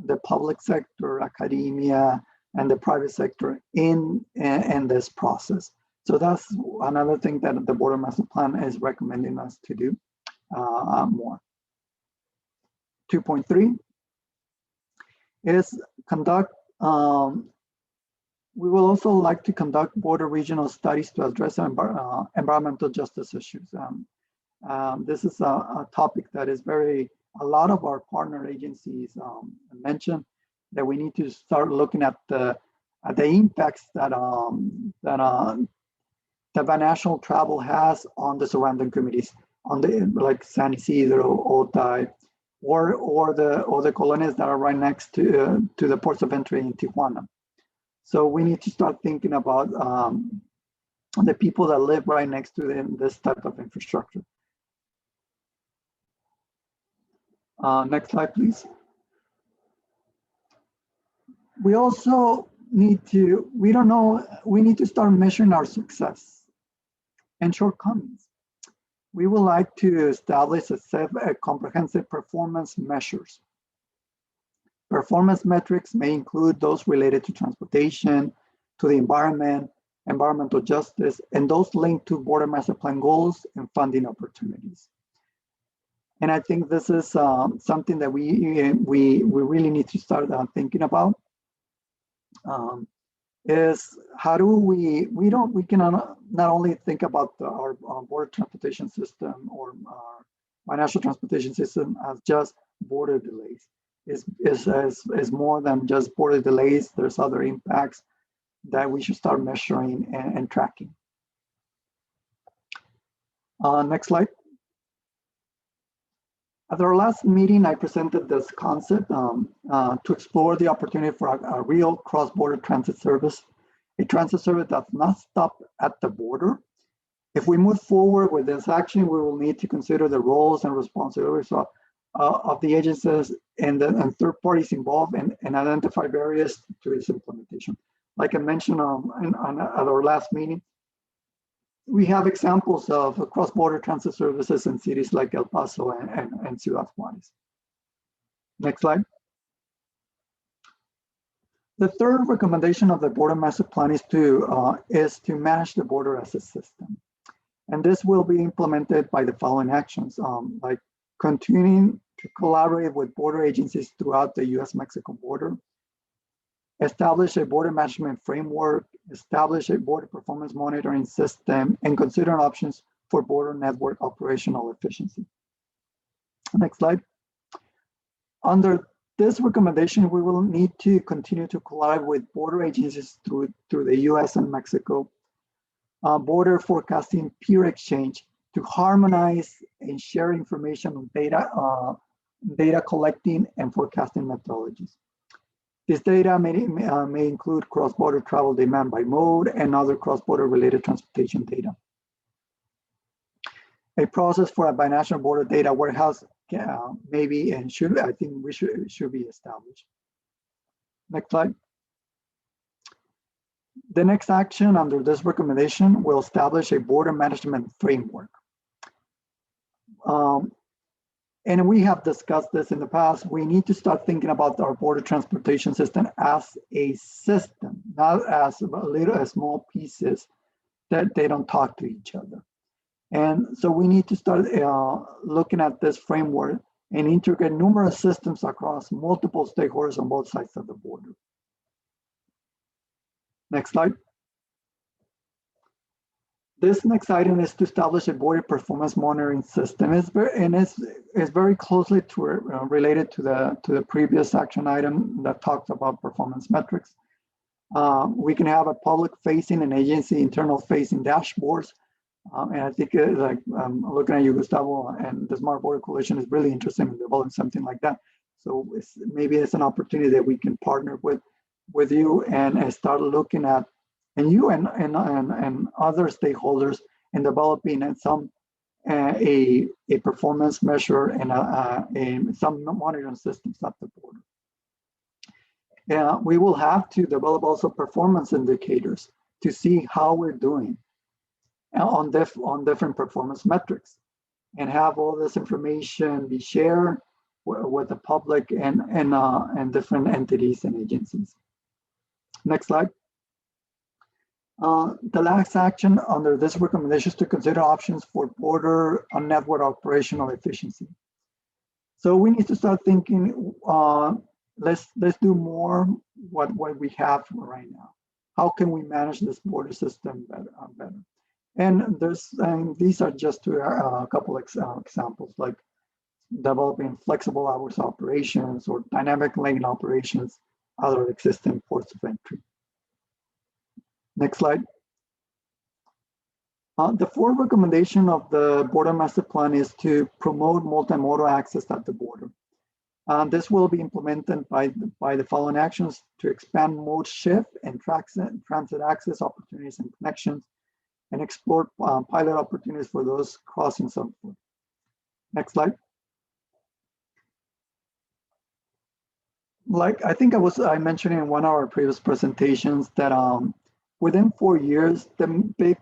the public sector, academia, and the private sector in this process. So that's another thing that the Border Master Plan is recommending us to do more. 2.3 is conduct. We will also like to conduct border regional studies to address environmental justice issues. This is a topic that is a lot of our partner agencies mentioned that we need to start looking at the impacts that binational travel has on the surrounding communities, like San Isidro, Otay, or the colonies that are right next to the ports of entry in Tijuana. So we need to start thinking about the people that live right next to this type of infrastructure. Next slide, please. We also need to, we need to start measuring our success and shortcomings. We would like to establish a comprehensive performance measures. Performance metrics may include those related to transportation, to the environment, environmental justice, and those linked to Border Master Plan goals and funding opportunities. And I think this is something that we really need to start thinking about. Is how do we can not only think about our border transportation system or our financial transportation system as just border delays. Is more than just border delays. There's other impacts that we should start measuring and tracking. Next slide. At our last meeting, I presented this concept to explore the opportunity for a real cross-border transit service, a transit service that does not stop at the border. If we move forward with this action, we will need to consider the roles and responsibilities of the agencies and third parties involved and identify barriers to its implementation. Like I mentioned at our last meeting, we have examples of cross-border transit services in cities like El Paso and Ciudad Juarez. Next slide. The third recommendation of the Border Master Plan is to manage the border as a system. And this will be implemented by the following actions, like continuing to collaborate with border agencies throughout the US-Mexico border, establish a border management framework, establish a border performance monitoring system, and consider options for border network operational efficiency. Next slide. Under this recommendation, we will need to continue to collaborate with border agencies through the US and Mexico border forecasting peer exchange to harmonize and share information on data collecting and forecasting methodologies. This data may include cross-border travel demand by mode and other cross-border related transportation data. A process for a binational border data warehouse maybe and should be established. Next slide. The next action under this recommendation will establish a border management framework. And we have discussed this in the past. We need to start thinking about our border transportation system as a system, not as small pieces that they don't talk to each other. And so we need to start looking at this framework and integrate numerous systems across multiple stakeholders on both sides of the border. Next slide. This next item is to establish a border performance monitoring system. It's very closely related to the previous action item that talked about performance metrics. We can have a public-facing and agency internal-facing dashboards. And I think looking at you, Gustavo, and the Smart Border Coalition is really interested in developing something like that. So maybe it's an opportunity that we can partner with you and start looking at, and you and other stakeholders in developing a performance measure and some monitoring systems at the border. We will have to develop also performance indicators to see how we're doing on different performance metrics, and have all this information be shared with the public and different entities and agencies. Next slide. The last action under this recommendation is to consider options for border on network operational efficiency. So we need to start thinking, let's do more what we have right now. How can we manage this border system better? And these are just a couple examples, like developing flexible hours operations or dynamic lane operations, other existing ports of entry. Next slide. The fourth recommendation of the border master plan is to promote multimodal access at the border. This will be implemented by the following actions: to expand mode shift and transit access opportunities and connections, and explore pilot opportunities for those crossings on foot. Next slide. Like I think I mentioned in one of our previous presentations that within 4 years, the big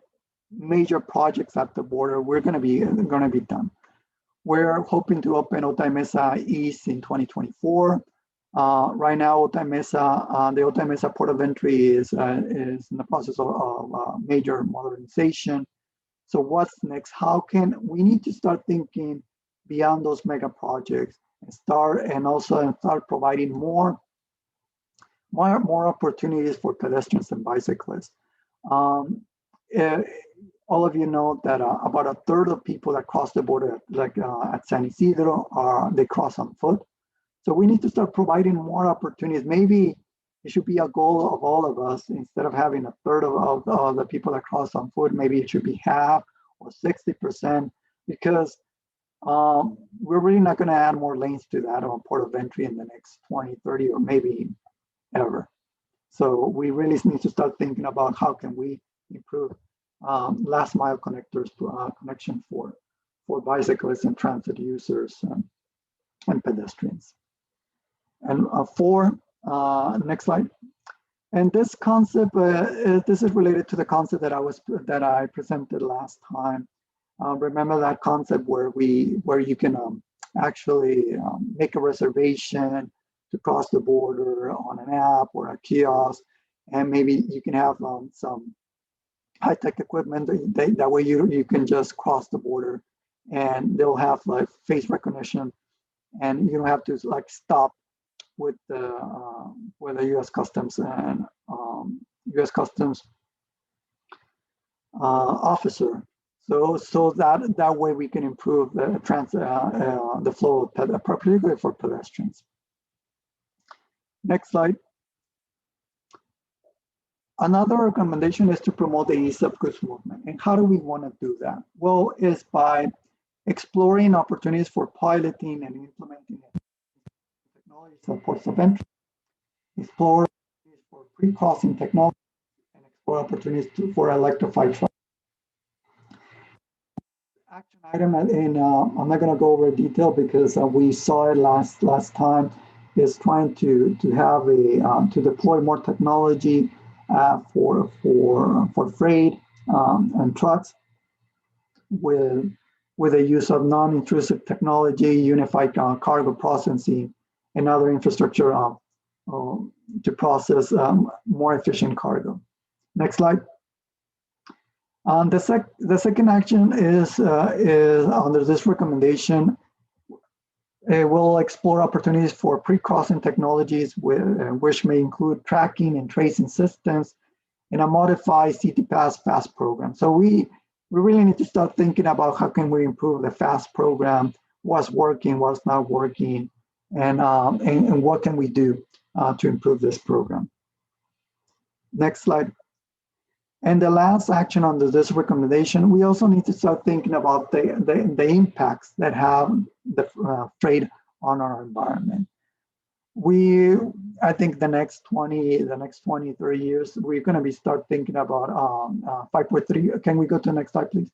major projects at the border we're going to be done. We're hoping to open Otay Mesa East in 2024. Right now, the Otay Mesa Port of Entry is in the process of major modernization. So what's next? We need to start thinking beyond those mega projects and start providing more opportunities for pedestrians and bicyclists. All of you know that about a third of people that cross the border, like at San Isidro, they cross on foot. So we need to start providing more opportunities. Maybe it should be a goal of all of us. Instead of having a third of the people that cross on foot, maybe it should be half or 60%, because we're really not going to add more lanes to that on port of entry in the next 20, 30, or maybe ever. So we really need to start thinking about how can we improve last mile connection for bicyclists and transit users and pedestrians. And next slide. And this concept, this is related to the concept that I presented last time. Remember that concept where you can actually make a reservation to cross the border on an app or a kiosk, and maybe you can have some high-tech equipment that way you can just cross the border, and they'll have like face recognition, and you don't have to like stop with the U.S. Customs and U.S. Customs officer. So that way we can improve the flow, particularly for pedestrians. Next slide. Another recommendation is to promote the ease of goods movement. And how do we want to do that? Well, is by exploring opportunities for piloting and implementing technologies for ports of entry, explore opportunities for pre-crossing technology, and explore opportunities for electrified trucks. Action item, and I'm not going to go over detail because we saw it last time, is trying to have to deploy more technology for freight and trucks with the use of non-intrusive technology, unified cargo processing, and other infrastructure to process more efficient cargo. Next slide. The second action is under this recommendation. We'll explore opportunities for pre-crossing technologies which may include tracking and tracing systems, and a modified CTPass FAST program. So we really need to start thinking about how can we improve the FAST program, what's working, what's not working, and what can we do to improve this program. Next slide. And the last action under this recommendation, we also need to start thinking about the impacts that have the trade on our environment. I think the next 20, 30 years, we're going to be start thinking about 5.3. Can we go to the next slide, please?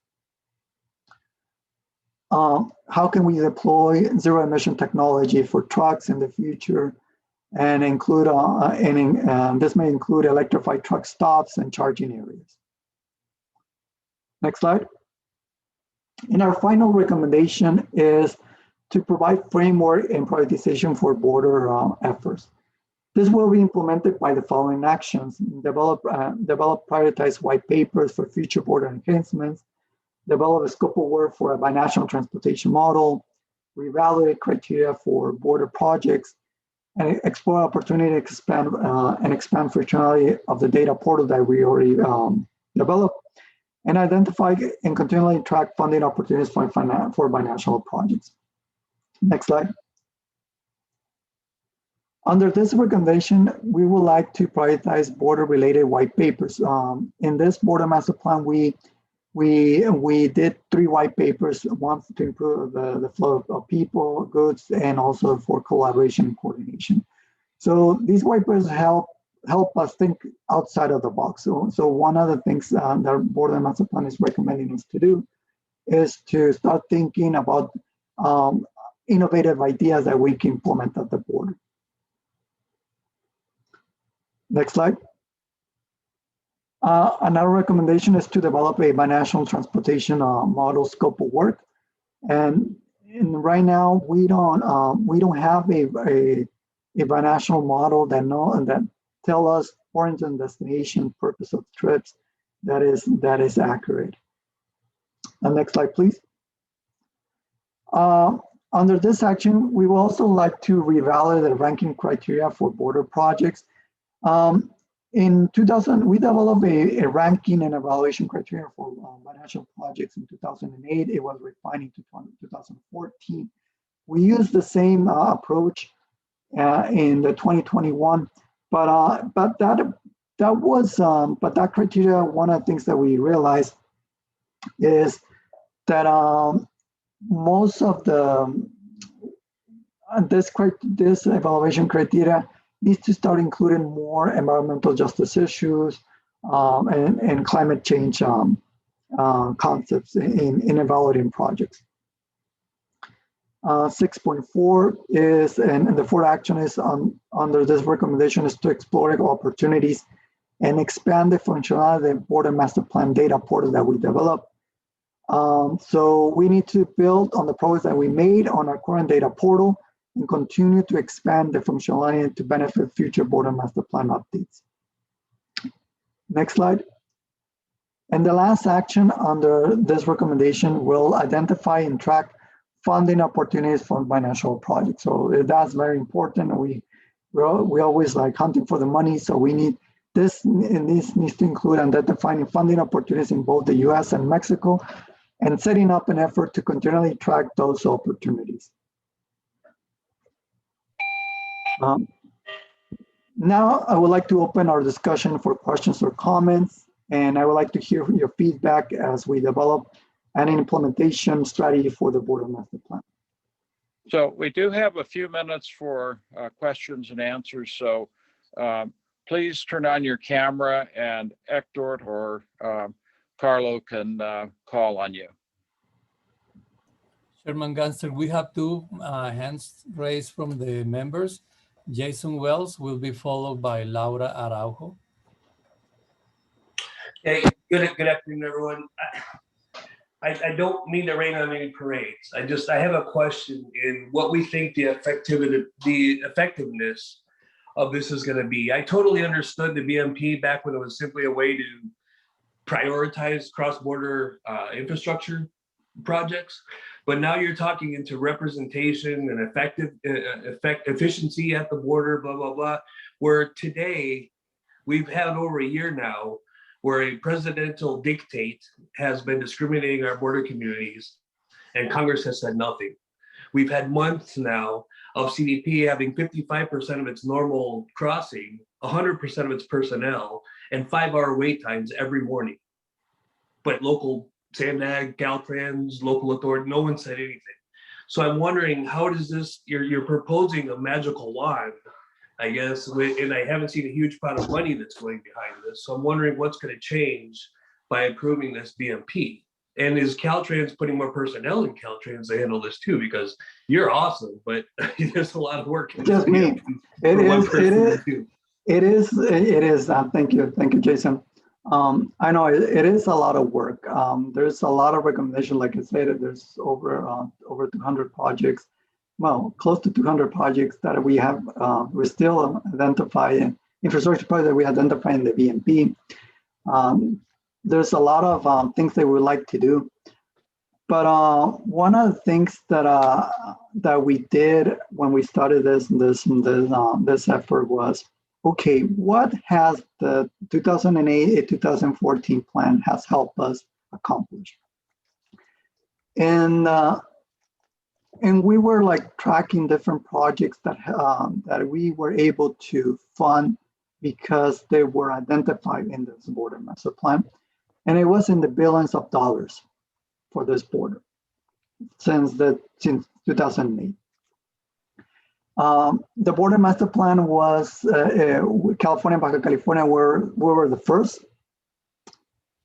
How can we deploy zero emission technology for trucks in the future, and include this may include electrified truck stops and charging areas. Next slide. And our final recommendation is to provide framework and prioritization for border efforts. This will be implemented by the following actions: develop prioritized white papers for future border enhancements, develop a scope of work for a binational transportation model, reevaluate criteria for border projects, and explore opportunity to expand functionality of the data portal that we already developed, and identify and continually track funding opportunities for binational projects. Next slide. Under this recommendation, we would like to prioritize border-related white papers. In this border master plan, we did 3 white papers, one to improve the flow of people, goods, and also for collaboration and coordination. So these white papers help us think outside of the box. So one of the things that border master plan is recommending us to do is to start thinking about innovative ideas that we can implement at the border. Next slide. Another recommendation is to develop a binational transportation model scope of work, and right now we don't have a binational model that tell us origin and destination, purpose of trips that is accurate. Next slide, please. Under this action, we will also like to reevaluate the ranking criteria for border projects. In 2000, we developed a ranking and evaluation criteria for binational projects in 2008. It was refined in 2014. We used the same approach in the 2021, but that criteria, one of the things that we realized is that most of this evaluation criteria needs to start including more environmental justice issues and climate change concepts in evaluating projects. 6.4 is, and the fourth action is under this recommendation, is to explore opportunities and expand the functionality of the border master plan data portal that we developed. So we need to build on the progress that we made on our current data portal and continue to expand the functionality to benefit future border master plan updates. Next slide. And the last action under this recommendation will identify and track funding opportunities for binational projects. So that's very important. We always like hunting for the money. So we need this, and this needs to include identifying funding opportunities in both the US and Mexico, and setting up an effort to continually track those opportunities. Now I would like to open our discussion for questions or comments, and I would like to hear your feedback as we develop an implementation strategy for the border master plan. So we do have a few minutes for questions and answers. So please turn on your camera, and Hector or Carlo can call on you. Chairman Ganster, we have 2 hands raised from the members. Jason Wells will be followed by Laura Araujo. Hey, good afternoon, everyone. I don't mean to rain on any parades. I have a question in what we think the effectiveness of this is going to be. I totally understood the BMP back when it was simply a way to prioritize cross-border infrastructure projects, but now you're talking into representation and efficiency at the border, blah, blah, blah, where today We've had over a year now where a presidential dictate has been discriminating our border communities, and Congress has said nothing. We've had months now of CDP having 55% of its normal crossing, 100% of its personnel, and 5-hour wait times every morning. But local SANDAG, Caltrans, local authority, no one said anything. So I'm wondering, how does this, you're proposing a magical wand, I guess, and I haven't seen a huge pot of money that's going behind this. So I'm wondering what's going to change by approving this BMP. And is Caltrans putting more personnel in Caltrans to handle this too? Because you're awesome, but there's a lot of work. Just me. It is. Thank you, Jason. I know it is a lot of work. There's a lot of recommendation. Like I said, there's over 200 projects. Well, close to 200 projects that we have. We're still identifying infrastructure projects that we identify in the BMP. There's a lot of things that we would like to do. But one of the things that we did when we started this effort was, okay, what has the 2008-2014 plan has helped us accomplish? And we were like tracking different projects that we were able to fund because they were identified in this border master plan. And it was in the billions of dollars for this border since 2008. The border master plan was California and Baja California we were the first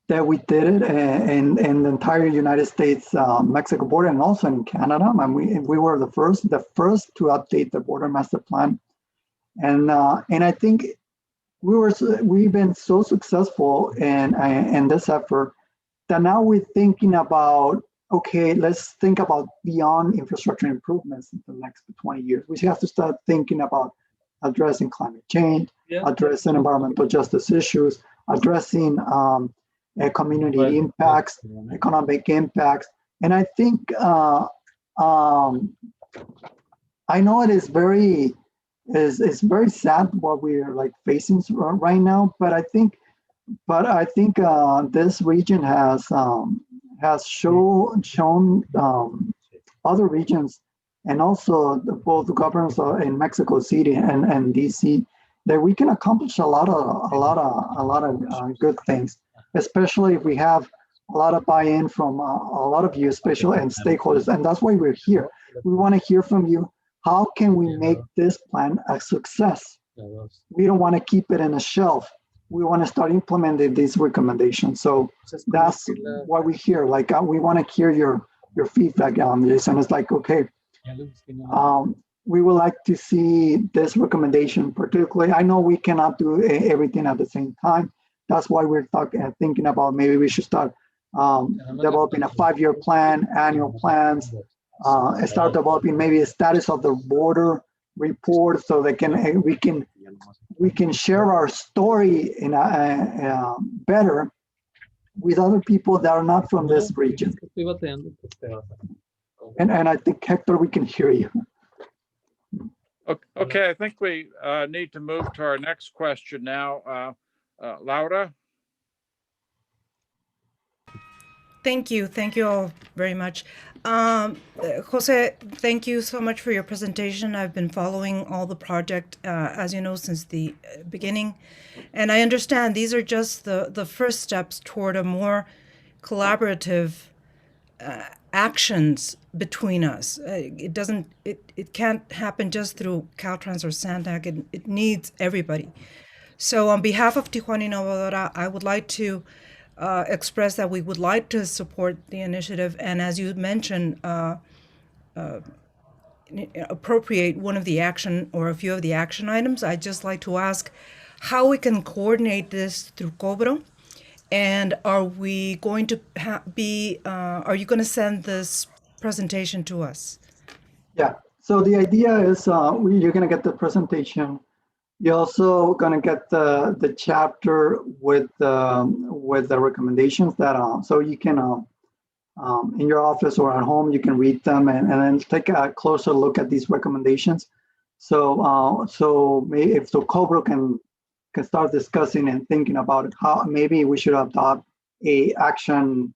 that we did it in the entire United States Mexico border and also in Canada. And we were the first to update the border master plan. And I think we've been so successful in this effort that now we're thinking about, okay, let's think about beyond infrastructure improvements in the next 20 years. We have to start thinking about addressing climate change, addressing environmental justice issues, addressing community impacts, economic impacts. And I think, I know it is very sad what we're like facing right now, but I think this region has shown other regions and also both the governors in Mexico City and DC that we can accomplish a lot of good things, especially if we have a lot of buy-in from a lot of you, especially and stakeholders, and that's why we're here. We want to hear from you. How can we make this plan a success? We don't want to keep it in a shelf. We want to start implementing these recommendations. So that's why we're here. Like we want to hear your feedback on this. And it's like, okay, we would like to see this recommendation particularly. I know we cannot do everything at the same time. That's why we're thinking about maybe we should start developing a 5-year plan, annual plans, start developing maybe a status of the border report so they we can share our story in better with other people that are not from this region. And I think, Hector, we can hear you. Okay, I think we need to move to our next question now. Laura? Thank you all very much. Jose, thank you so much for your presentation. I've been following all the project, as you know, since the beginning. And I understand these are just the first steps toward a more collaborative actions between us. It can't happen just through Caltrans or SANDAG. It needs everybody. So on behalf of Tijuana Innovadora, I would like to express that we would like to support the initiative, and as you mentioned, appropriate one of the action or a few of the action items. I'd just like to ask how we can coordinate this through Cobro, and are we going to are you going to send this presentation to us? Yeah, so the idea is you're going to get the presentation. You're also going to get the chapter with the recommendations that so you can in your office or at home you can read them and then take a closer look at these recommendations. So if Cobro can can start discussing and thinking about how maybe we should adopt a action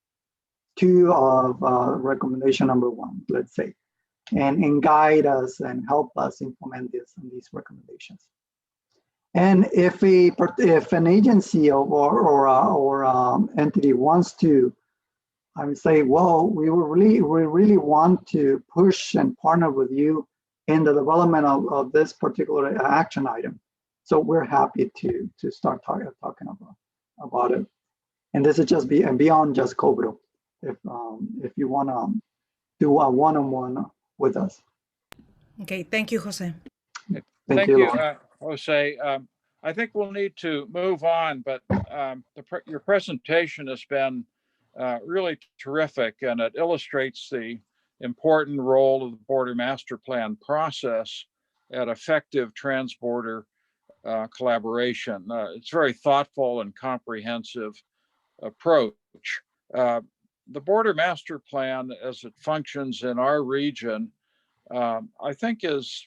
2 of recommendation number 1, let's say, and guide us and help us implement these recommendations. And if an agency or entity wants to, I would say, well, we really want to push and partner with you in the development of this particular action item. So we're happy to start talking about it. And this is just beyond just Cobro. If you want to do a one-on-one with us. Okay, thank you, Jose. Thank you, Laura. Jose. I think we'll need to move on, but your presentation has been really terrific, and it illustrates the important role of the Border Master Plan process at effective transborder collaboration. It's very thoughtful and comprehensive approach. The Border Master Plan, as it functions in our region, I think is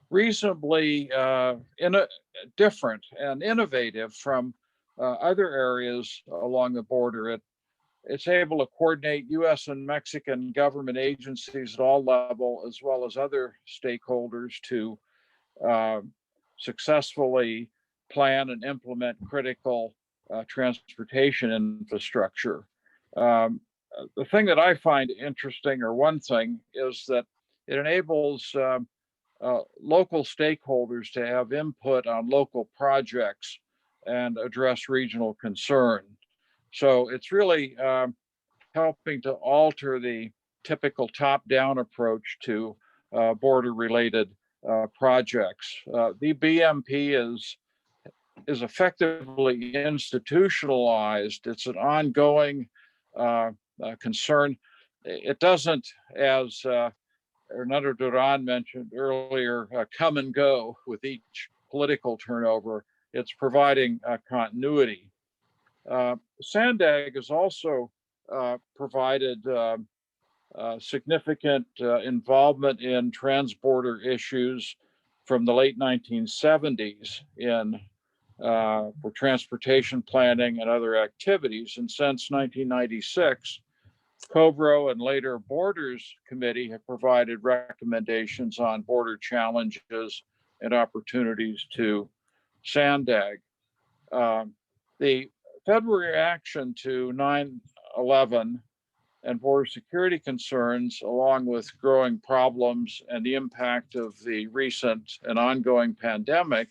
reasonably different and innovative from other areas along the border. It's able to coordinate U.S. and Mexican government agencies at all levels, as well as other stakeholders, to successfully plan and implement critical transportation infrastructure. The thing that I find interesting, or one thing, is that it enables local stakeholders to have input on local projects and address regional concern. So it's really helping to alter the typical top-down approach to border-related projects. The BMP is effectively institutionalized. It's an ongoing concern. It doesn't, as Hernando Duran mentioned earlier, come and go with each political turnover. It's providing continuity. SANDAG has also provided significant involvement in transborder issues from the late 1970s for transportation planning and other activities. And since 1996, COBRO and later Borders Committee have provided recommendations on border challenges and opportunities to SANDAG. The federal reaction to 9/11 and border security concerns, along with growing problems and the impact of the recent and ongoing pandemic,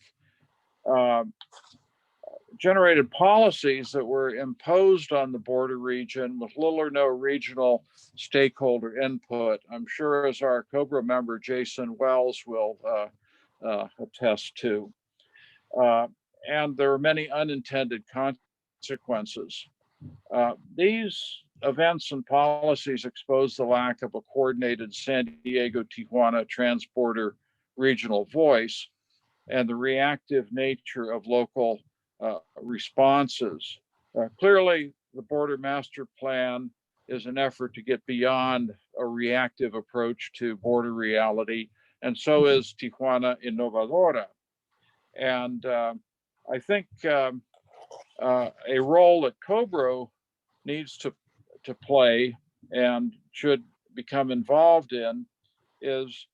generated policies that were imposed on the border region with little or no regional stakeholder input. I'm sure, as our COBRA member Jason Wells will attest to. And there are many unintended consequences. These events and policies expose the lack of a coordinated San Diego-Tijuana transborder regional voice and the reactive nature of local responses. Clearly, the Border Master Plan is an effort to get beyond a reactive approach to border reality, and so is Tijuana Innovadora. And I think a role that COBRO needs to play and should become involved in is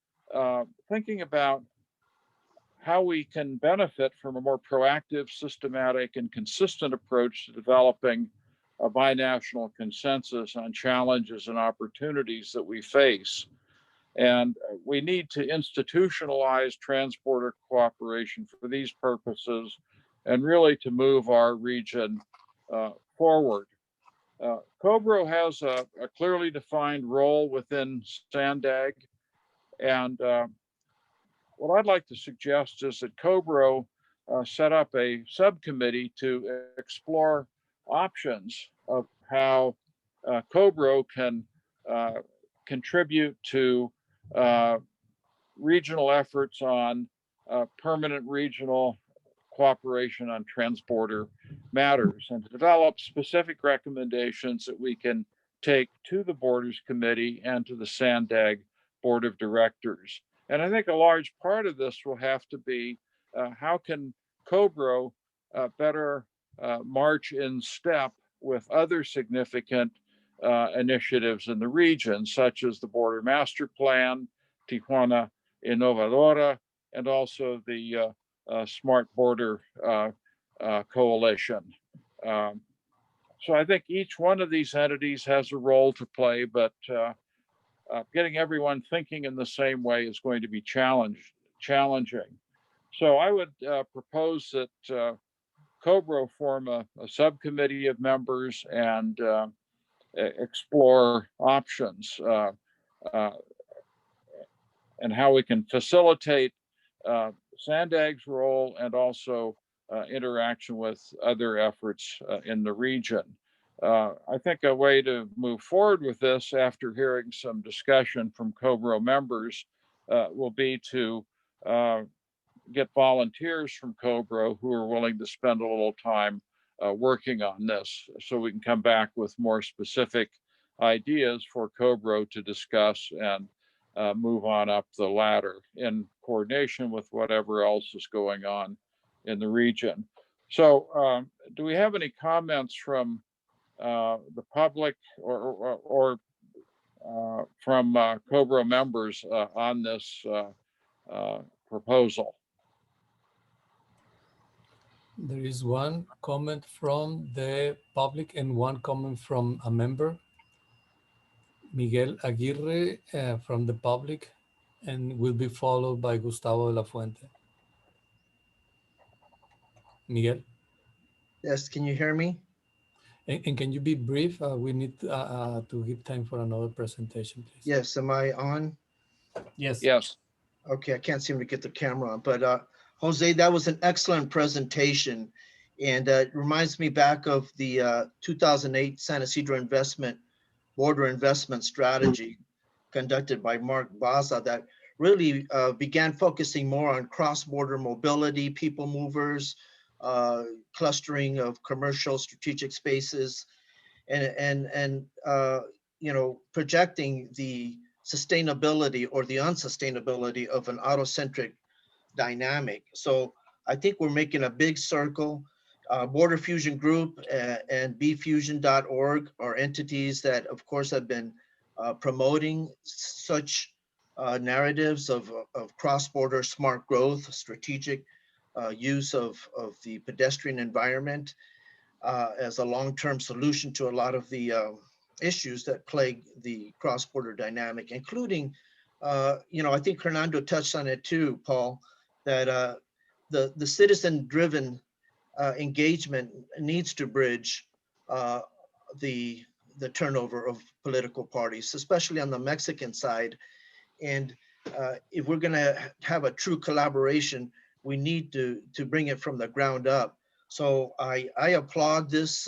thinking about how we can benefit from a more proactive, systematic, and consistent approach to developing a binational consensus on challenges and opportunities that we face. And we need to institutionalize transborder cooperation for these purposes and really to move our region forward. COBRO has a clearly defined role within SANDAG, and what I'd like to suggest is that COBRO set up a subcommittee to explore options of how COBRO can contribute to regional efforts on permanent regional cooperation on transborder matters, and to develop specific recommendations that we can take to the Borders Committee and to the SANDAG Board of Directors. And I think a large part of this will have to be how can COBRO better march in step with other significant initiatives in the region, such as the Border Master Plan, Tijuana Innovadora, and also the Smart Border Coalition. So I think each one of these entities has a role to play, but getting everyone thinking in the same way is going to be challenging. So I would propose that COBRO form a subcommittee of members and explore options and how we can facilitate SANDAG's role and also interaction with other efforts in the region. I think a way to move forward with this after hearing some discussion from COBRO members will be to get volunteers from COBRO who are willing to spend a little time working on this so we can come back with more specific ideas for COBRO to discuss and move on up the ladder in coordination with whatever else is going on in the region. So do we have any comments from the public or from COBRO members on this proposal? There is one comment from the public and one comment from a member. Miguel Aguirre from the public, and will be followed by Gustavo de la Fuente. Miguel? Yes, can you hear me? And can you be brief? We need to give time for another presentation, please. Yes, am I on? Yes. Yes. Okay, I can't seem to get the camera on, but Jose, that was an excellent presentation. And it reminds me back of the 2008 San Isidro Border Investment Strategy conducted by Mark Baza that really began focusing more on cross-border mobility, people movers, clustering of commercial strategic spaces, and you know, projecting the sustainability or the unsustainability of an autocentric dynamic. So I think we're making a big circle. Border Fusion Group and bfusion.org are entities that, of course, have been promoting such narratives of cross-border smart growth, strategic use of the pedestrian environment as a long-term solution to a lot of the issues that plague the cross-border dynamic, including, you know, I think Hernando touched on it too, Paul, that the citizen-driven engagement needs to bridge the turnover of political parties, especially on the Mexican side. And if we're going to have a true collaboration, we need to bring it from the ground up. So I applaud this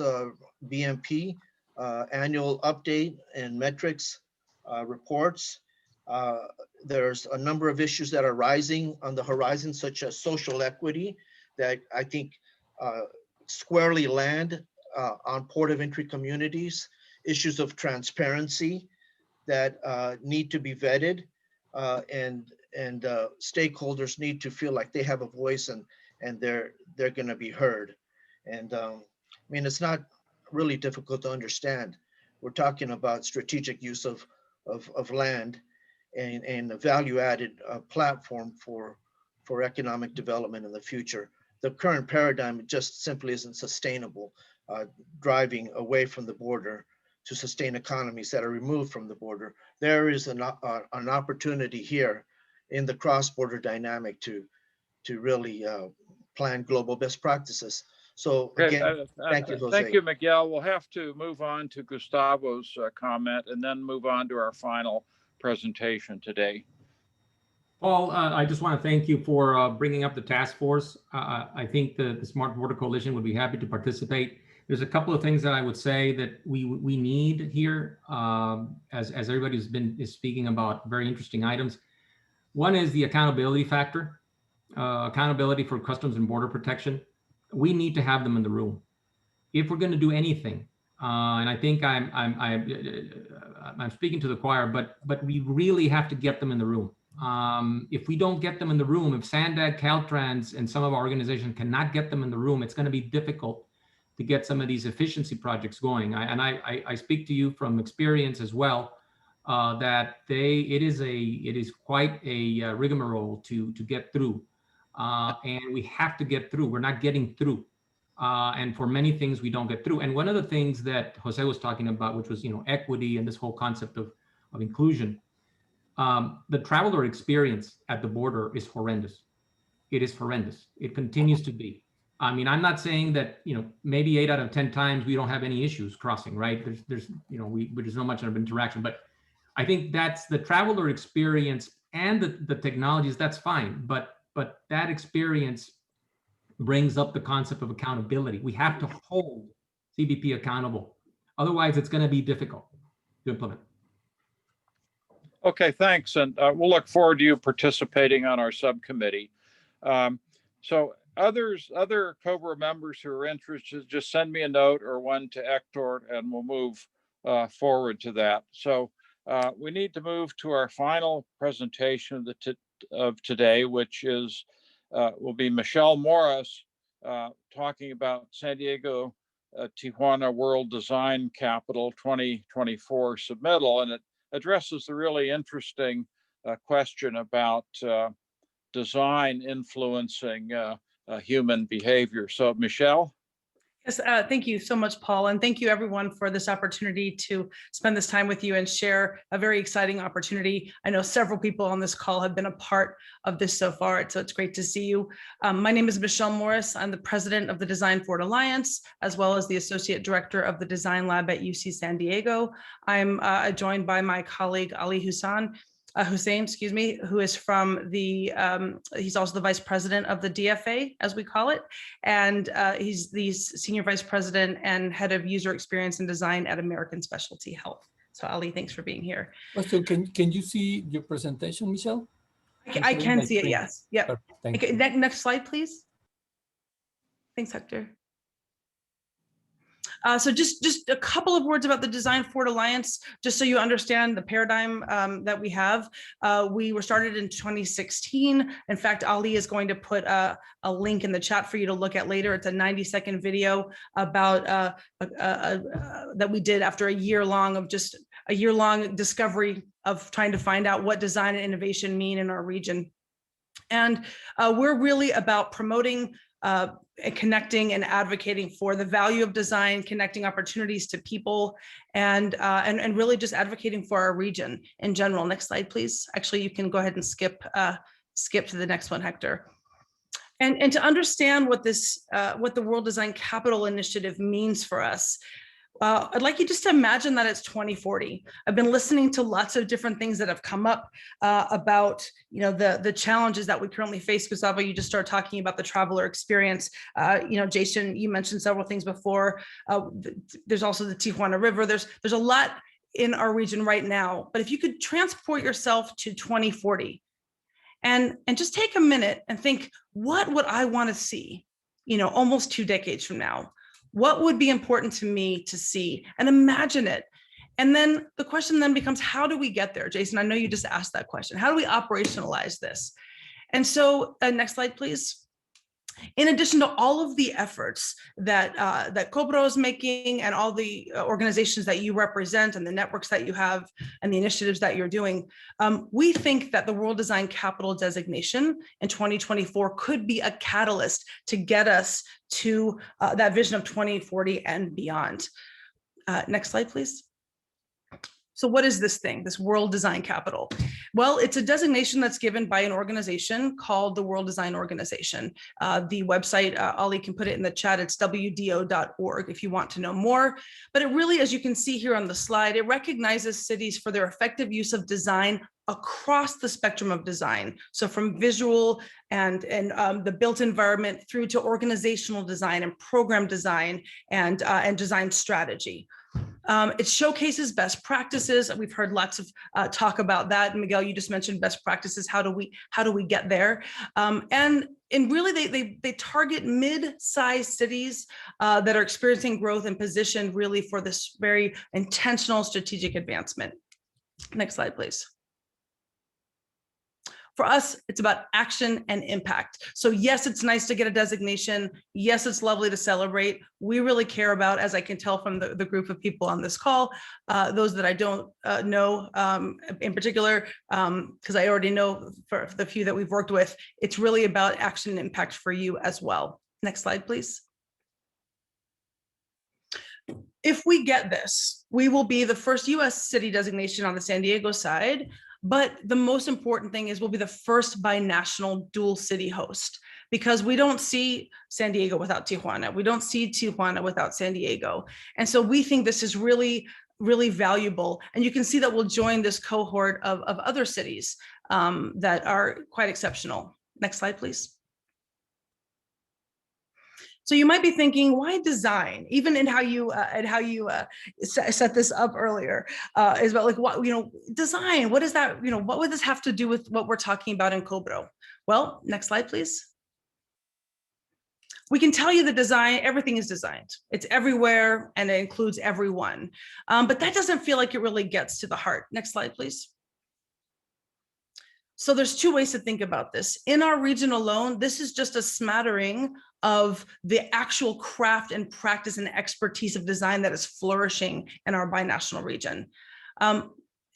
BMP annual update and metrics reports. There's a number of issues that are rising on the horizon, such as social equity, that I think squarely land on port of entry communities, issues of transparency that need to be vetted, and stakeholders need to feel like they have a voice and they're going to be heard. And I mean, it's not really difficult to understand. We're talking about strategic use of land and a value-added platform for economic development in the future. The current paradigm just simply isn't sustainable, driving away from the border to sustain economies that are removed from the border. There is an opportunity here in the cross-border dynamic to really plan global best practices. So again, thank you, Jose. Thank you, Miguel. We'll have to move on to Gustavo's comment and then move on to our final presentation today. Paul, I just want to thank you for bringing up the task force. I think the Smart Border Coalition would be happy to participate. There's a couple of things that I would say that we need here, as everybody's is speaking about very interesting items. One is the accountability factor, accountability for Customs and Border Protection. We need to have them in the room if we're going to do anything. And I think I'm speaking to the choir, but we really have to get them in the room. If we don't get them in the room, if Sandag, Caltrans, and some of our organizations cannot get them in the room, it's going to be difficult to get some of these efficiency projects going. I speak to you from experience as well, that it is quite a rigmarole to get through, and we have to get through. We're not getting through, and for many things we don't get through. And one of the things that Jose was talking about, which was equity and this whole concept of inclusion. The traveler experience at the border is horrendous. It is horrendous. It continues to be. I mean, I'm not saying that, maybe 8 out of 10 times we don't have any issues crossing, right? There's not much of interaction, but I think that's the traveler experience and the technologies, that's fine. But that experience brings up the concept of accountability. We have to hold CBP accountable. Otherwise, it's going to be difficult to implement. Okay, thanks. And we'll look forward to you participating on our subcommittee. So other COBRA members who are interested, just send me a note or one to Hector and we'll move forward to that. So we need to move to our final presentation of today, which is will be Michelle Morris talking about San Diego Tijuana World Design Capital 2024 submittal, and it addresses the really interesting question about design influencing human behavior. So, Michelle? Yes, thank you so much, Paul. And thank you everyone for this opportunity to spend this time with you and share a very exciting opportunity. I know several people on this call have been a part of this so far, so it's great to see you. My name is Michelle Morris. I'm the president of the Design Forward Alliance, as well as the associate director of the Design Lab at UC San Diego. I'm joined by my colleague, Ali Hussein, who is from he's also the vice president of the DFA, as we call it. And he's the senior vice president and head of user experience and design at American Specialty Health. So Ali, thanks for being here. So can you see your presentation, Michelle? I can see it, yes. Yep. Okay, next slide, please. Thanks, Hector. So just a couple of words about the Design Forward Alliance, just so you understand the paradigm that we have. We were started in 2016. In fact, Ali is going to put a link in the chat for you to look at later. It's a 90-second video about that we did after a year-long discovery of trying to find out what design and innovation mean in our region. And we're really about promoting connecting and advocating for the value of design, connecting opportunities to people, and really just advocating for our region in general. Next slide, please. Actually, you can go ahead and skip to the next one, Hector. And to understand what the World Design Capital Initiative means for us, I'd like you just to imagine that it's 2040. I've been listening to lots of different things that have come up about, the challenges that we currently face. Gustavo, you just started talking about the traveler experience. Jason, you mentioned several things before. There's also the Tijuana River. There's a lot in our region right now. But if you could transport yourself to 2040 and just take a minute and think, what would I want to see, almost 2 decades from now? What would be important to me to see? And imagine it. And then the question then becomes, how do we get there? Jason, I know you just asked that question. How do we operationalize this? And so next slide, please. In addition to all of the efforts that COBRA is making and all the organizations that you represent and the networks that you have and the initiatives that you're doing, we think that the World Design Capital designation in 2024 could be a catalyst to get us to that vision of 2040 and beyond. Next slide, please. So what is this thing, this World Design Capital? Well, it's a designation that's given by an organization called the World Design Organization. The website, Ali can put it in the chat, it's wdo.org if you want to know more. But it really, as you can see here on the slide, it recognizes cities for their effective use of design across the spectrum of design. So from visual and the built environment through to organizational design and program design and design strategy. It showcases best practices. We've heard lots of talk about that. Miguel, you just mentioned best practices. How do we get there? And really, they target mid-sized cities that are experiencing growth and positioned really for this very intentional strategic advancement. Next slide, please. For us, it's about action and impact. So yes, it's nice to get a designation. Yes, it's lovely to celebrate. We really care about, as I can tell from the group of people on this call, those that I don't know in particular, because I already know for the few that we've worked with, it's really about action and impact for you as well. Next slide, please. If we get this, we will be the first US city designation on the San Diego side. But the most important thing is we'll be the first binational dual city host, because we don't see San Diego without Tijuana. We don't see Tijuana without San Diego. And so we think this is really, really valuable. And you can see that we'll join this cohort of other cities that are quite exceptional. Next slide, please. So you might be thinking, why design? Even in how you set this up earlier, is about like, what, design. What is that? What would this have to do with what we're talking about in Cobro? Well, next slide, please. We can tell you the design, everything is designed. It's everywhere and it includes everyone. But that doesn't feel like it really gets to the heart. Next slide, please. So there's two ways to think about this. In our region alone, this is just a smattering of the actual craft and practice and expertise of design that is flourishing in our binational region.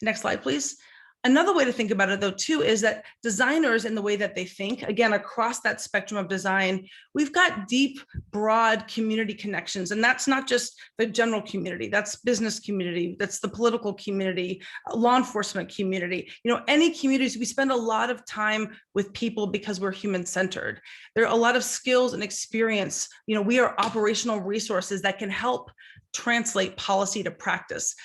Next slide, please. Another way to think about it, though, too, is that designers, in the way that they think, again, across that spectrum of design, we've got deep, broad community connections. And that's not just the general community, that's business community, that's the political community, law enforcement community, any communities. We spend a lot of time with people because we're human-centered. There are a lot of skills and experience. We are operational resources that can help translate policy to practice.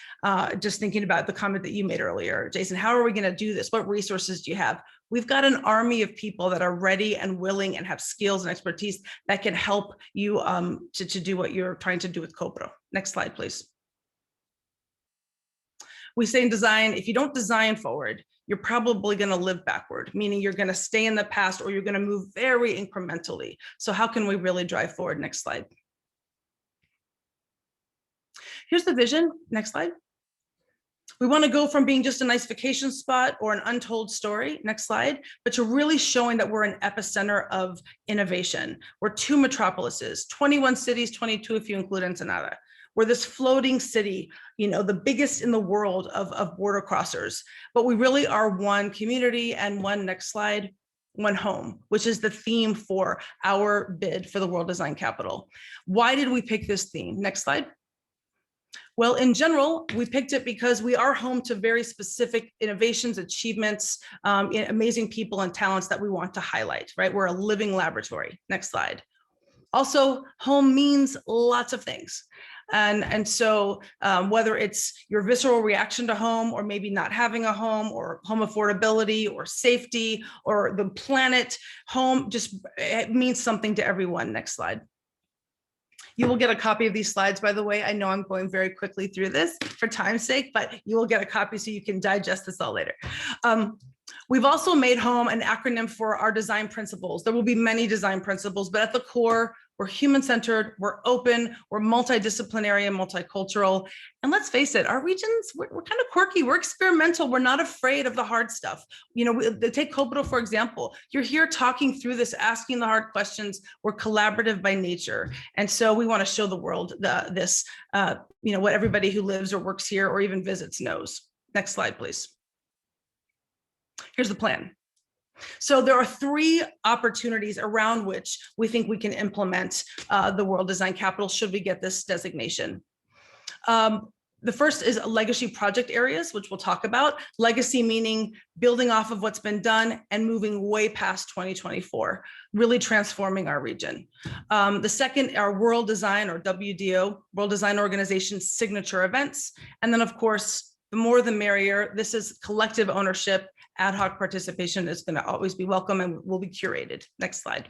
Just thinking about the comment that you made earlier, Jason, how are we going to do this? What resources do you have? We've got an army of people that are ready and willing and have skills and expertise that can help you to do what you're trying to do with Cobro. Next slide, please. We say in design, if you don't design forward, you're probably going to live backward, meaning you're going to stay in the past or you're going to move very incrementally. So how can we really drive forward? Next slide. Here's the vision. Next slide. We want to go from being just a nice vacation spot or an untold story, next slide, but to really showing that we're an epicenter of innovation. We're 2 metropolises, 21 cities, 22 if you include Ensenada. We're this floating city, the biggest in the world of border crossers, but we really are one community and one, next slide, one home, which is the theme for our bid for the World Design Capital. Why did we pick this theme? Next slide. Well, in general, we picked it because we are home to very specific innovations, achievements, amazing people and talents that we want to highlight, right? We're a living laboratory. Next slide. Also, home means lots of things. And so whether it's your visceral reaction to home or maybe not having a home or home affordability or safety or the planet, home just it means something to everyone. Next slide. You will get a copy of these slides, by the way. I know I'm going very quickly through this for time's sake, but you will get a copy so you can digest this all later. We've also made home an acronym for our design principles. There will be many design principles, but at the core, we're human-centered, we're open, we're multidisciplinary and multicultural. And let's face it, our regions, we're kind of quirky, we're experimental, we're not afraid of the hard stuff. Take Cobro, for example. You're here talking through this, asking the hard questions. We're collaborative by nature. And so we want to show the world what everybody who lives or works here or even visits knows. Next slide, please. Here's the plan. So there are 3 opportunities around which we think we can implement the World Design Capital should we get this designation. The first is legacy project areas, which we'll talk about. Legacy meaning building off of what's been done and moving way past 2024, really transforming our region. The second are World Design or WDO, World Design Organization signature events. And then of course, the more the merrier. This is collective ownership. Ad hoc participation is going to always be welcome and will be curated. Next slide.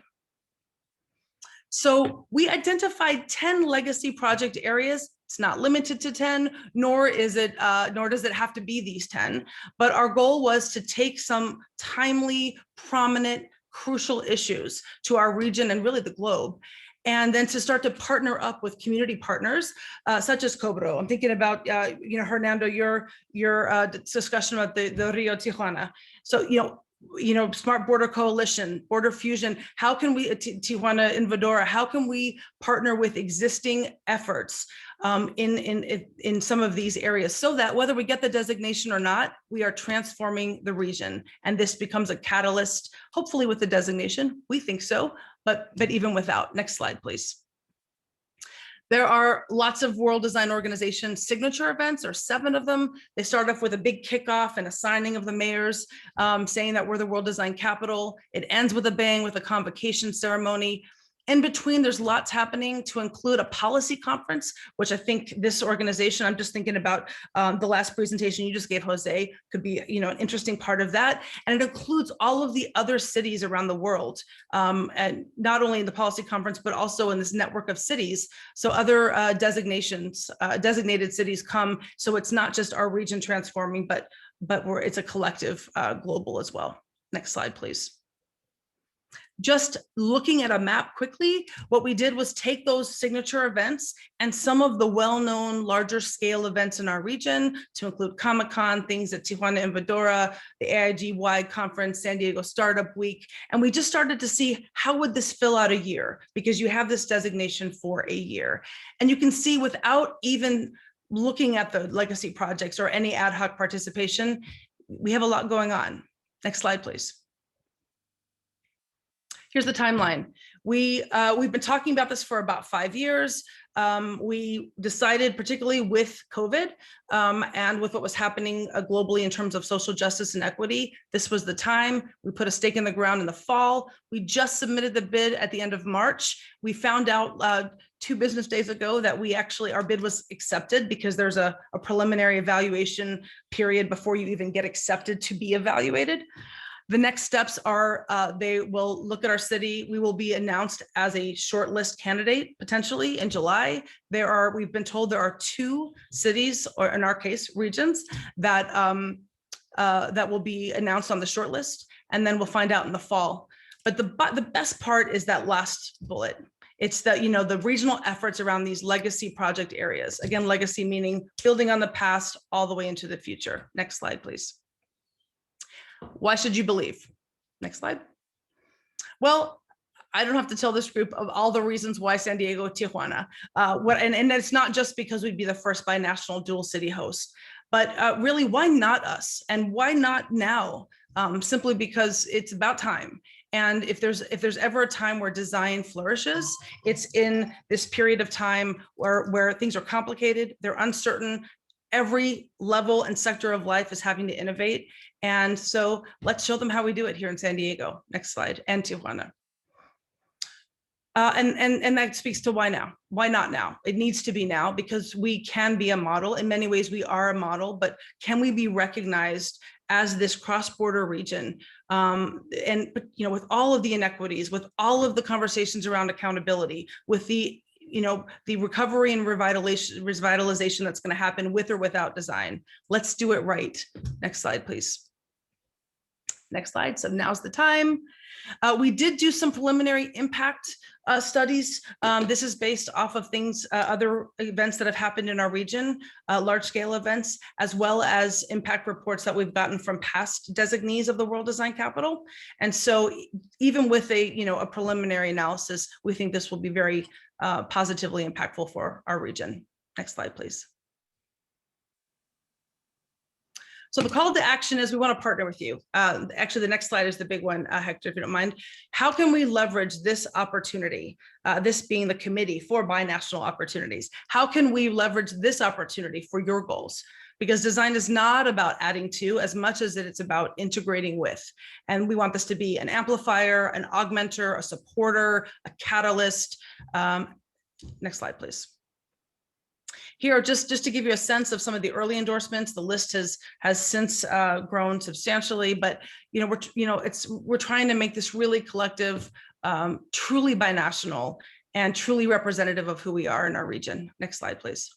So we identified 10 legacy project areas. It's not limited to 10, nor does it have to be these 10. But our goal was to take some timely, prominent, crucial issues to our region and really the globe, and then to start to partner up with community partners such as Cobro. I'm thinking about, Hernando, your discussion about the Rio Tijuana. So, Smart Border Coalition, Border Fusion. How can we, Tijuana Invadora, how can we partner with existing efforts in some of these areas so that whether we get the designation or not, we are transforming the region. And this becomes a catalyst, hopefully with the designation, we think so, but even without. Next slide, please. There are lots of World Design Organization signature events, or 7 of them. They start off with a big kickoff and a signing of the mayors saying that we're the World Design Capital. It ends with a bang with a convocation ceremony. In between, there's lots happening to include a policy conference, which I think this organization, I'm just thinking about the last presentation you just gave, Jose, could be an interesting part of that. And it includes all of the other cities around the world, and not only in the policy conference, but also in this network of cities. So other designated cities come. So it's not just our region transforming, but it's a collective global as well. Next slide, please. Just looking at a map quickly, what we did was take those signature events and some of the well-known larger scale events in our region to include Comic-Con, things at Tijuana Invadora, the AIG-wide conference, San Diego Startup Week. And we just started to see how would this fill out a year, because you have this designation for a year. And you can see without even looking at the legacy projects or any ad hoc participation, we have a lot going on. Next slide, please. Here's the timeline. We've been talking about this for about 5 years. We decided, particularly with COVID and with what was happening globally in terms of social justice and equity, this was the time. We put a stake in the ground in the fall. We just submitted the bid at the end of March. We found out 2 business days ago that our bid was accepted, because there's a preliminary evaluation period before you even get accepted to be evaluated. The next steps are they will look at our city. We will be announced as a shortlist candidate potentially in July. We've been told there are 2 cities, or in our case, regions, that will be announced on the shortlist, and then we'll find out in the fall. But the best part is that last bullet. It's that, the regional efforts around these legacy project areas. Again, legacy meaning building on the past all the way into the future. Next slide, please. Why should you believe? Next slide. Well, I don't have to tell this group of all the reasons why San Diego, Tijuana. And it's not just because we'd be the first binational dual city host, but really, why not us? And why not now? Simply because it's about time. And if there's ever a time where design flourishes, it's in this period of time where things are complicated, they're uncertain. Every level and sector of life is having to innovate. And so let's show them how we do it here in San Diego. Next slide, and Tijuana. And that speaks to why now? Why not now? It needs to be now, because we can be a model. In many ways, we are a model, but can we be recognized as this cross-border region? With all of the inequities, with all of the conversations around accountability, with the recovery and revitalization that's going to happen with or without design. Let's do it right. Next slide, please. Next slide. So now's the time. We did do some preliminary impact studies. This is based off of other events that have happened in our region, large scale events, as well as impact reports that we've gotten from past designees of the World Design Capital. And so even with a preliminary analysis, we think this will be very positively impactful for our region. Next slide, please. So the call to action is we want to partner with you. Actually, the next slide is the big one, Hector, if you don't mind. How can we leverage this opportunity, this being the committee for binational opportunities? How can we leverage this opportunity for your goals? Because design is not about adding to as much as it's about integrating with. And we want this to be an amplifier, an augmenter, a supporter, a catalyst. Next slide, please. Here, just to give you a sense of some of the early endorsements, the list has since grown substantially, but we're trying to make this really collective, truly binational, and truly representative of who we are in our region. Next slide, please.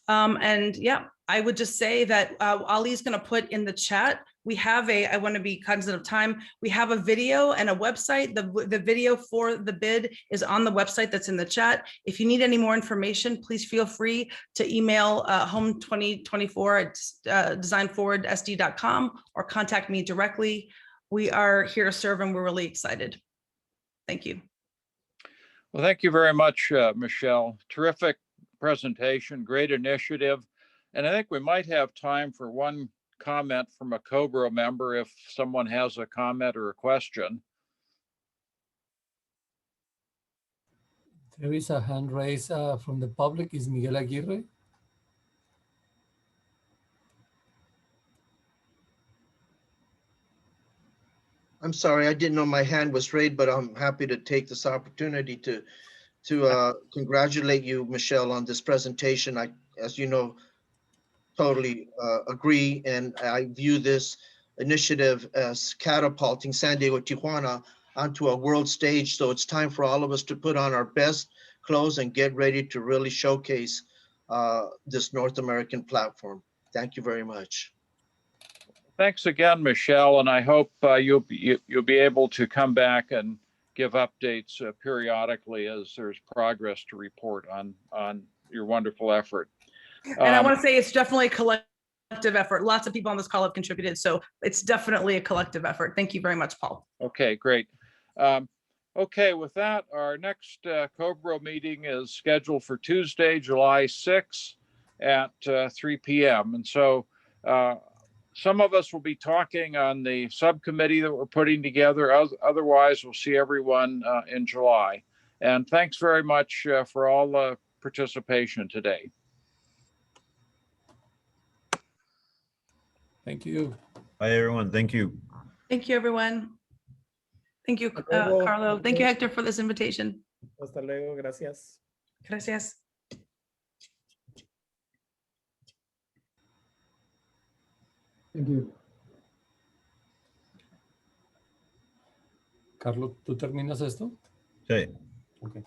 And yeah, I would just say that Ali's going to put in the chat. We have I want to be cognizant of time. We have a video and a website. The video for the bid is on the website that's in the chat. If you need any more information, please feel free to email home2024@designforwardsd.com or contact me directly. We are here to serve and we're really excited. Thank you. Well, thank you very much, Michelle. Terrific presentation, great initiative. And I think we might have time for one comment from a COBRA member if someone has a comment or a question. There is a hand raised from the public. Is Miguel Aguirre? I'm sorry, I didn't know my hand was raised, but I'm happy to take this opportunity to congratulate you, Michelle, on this presentation. I, as you know, totally agree, and I view this initiative as catapulting San Diego, Tijuana onto a world stage. So it's time for all of us to put on our best clothes and get ready to really showcase this North American platform. Thank you very much. Thanks again, Michelle, and I hope you'll be able to come back and give updates periodically as there's progress to report on your wonderful effort. And I want to say it's definitely a collective effort. Lots of people on this call have contributed, so it's definitely a collective effort. Thank you very much, Paul. Okay, great. Okay, with that, our next COBRA meeting is scheduled for Tuesday, July 6th at 3 p.m. And so some of us will be talking on the subcommittee that we're putting together. Otherwise, we'll see everyone in July. And thanks very much for all the participation today. Thank you. Bye, everyone. Thank you. Thank you, everyone. Thank you, Carlo. Thank you, Hector, for this invitation. Hasta luego. Gracias. Gracias. Thank you. Carlos, ¿tú terminas esto? Sí. Okay.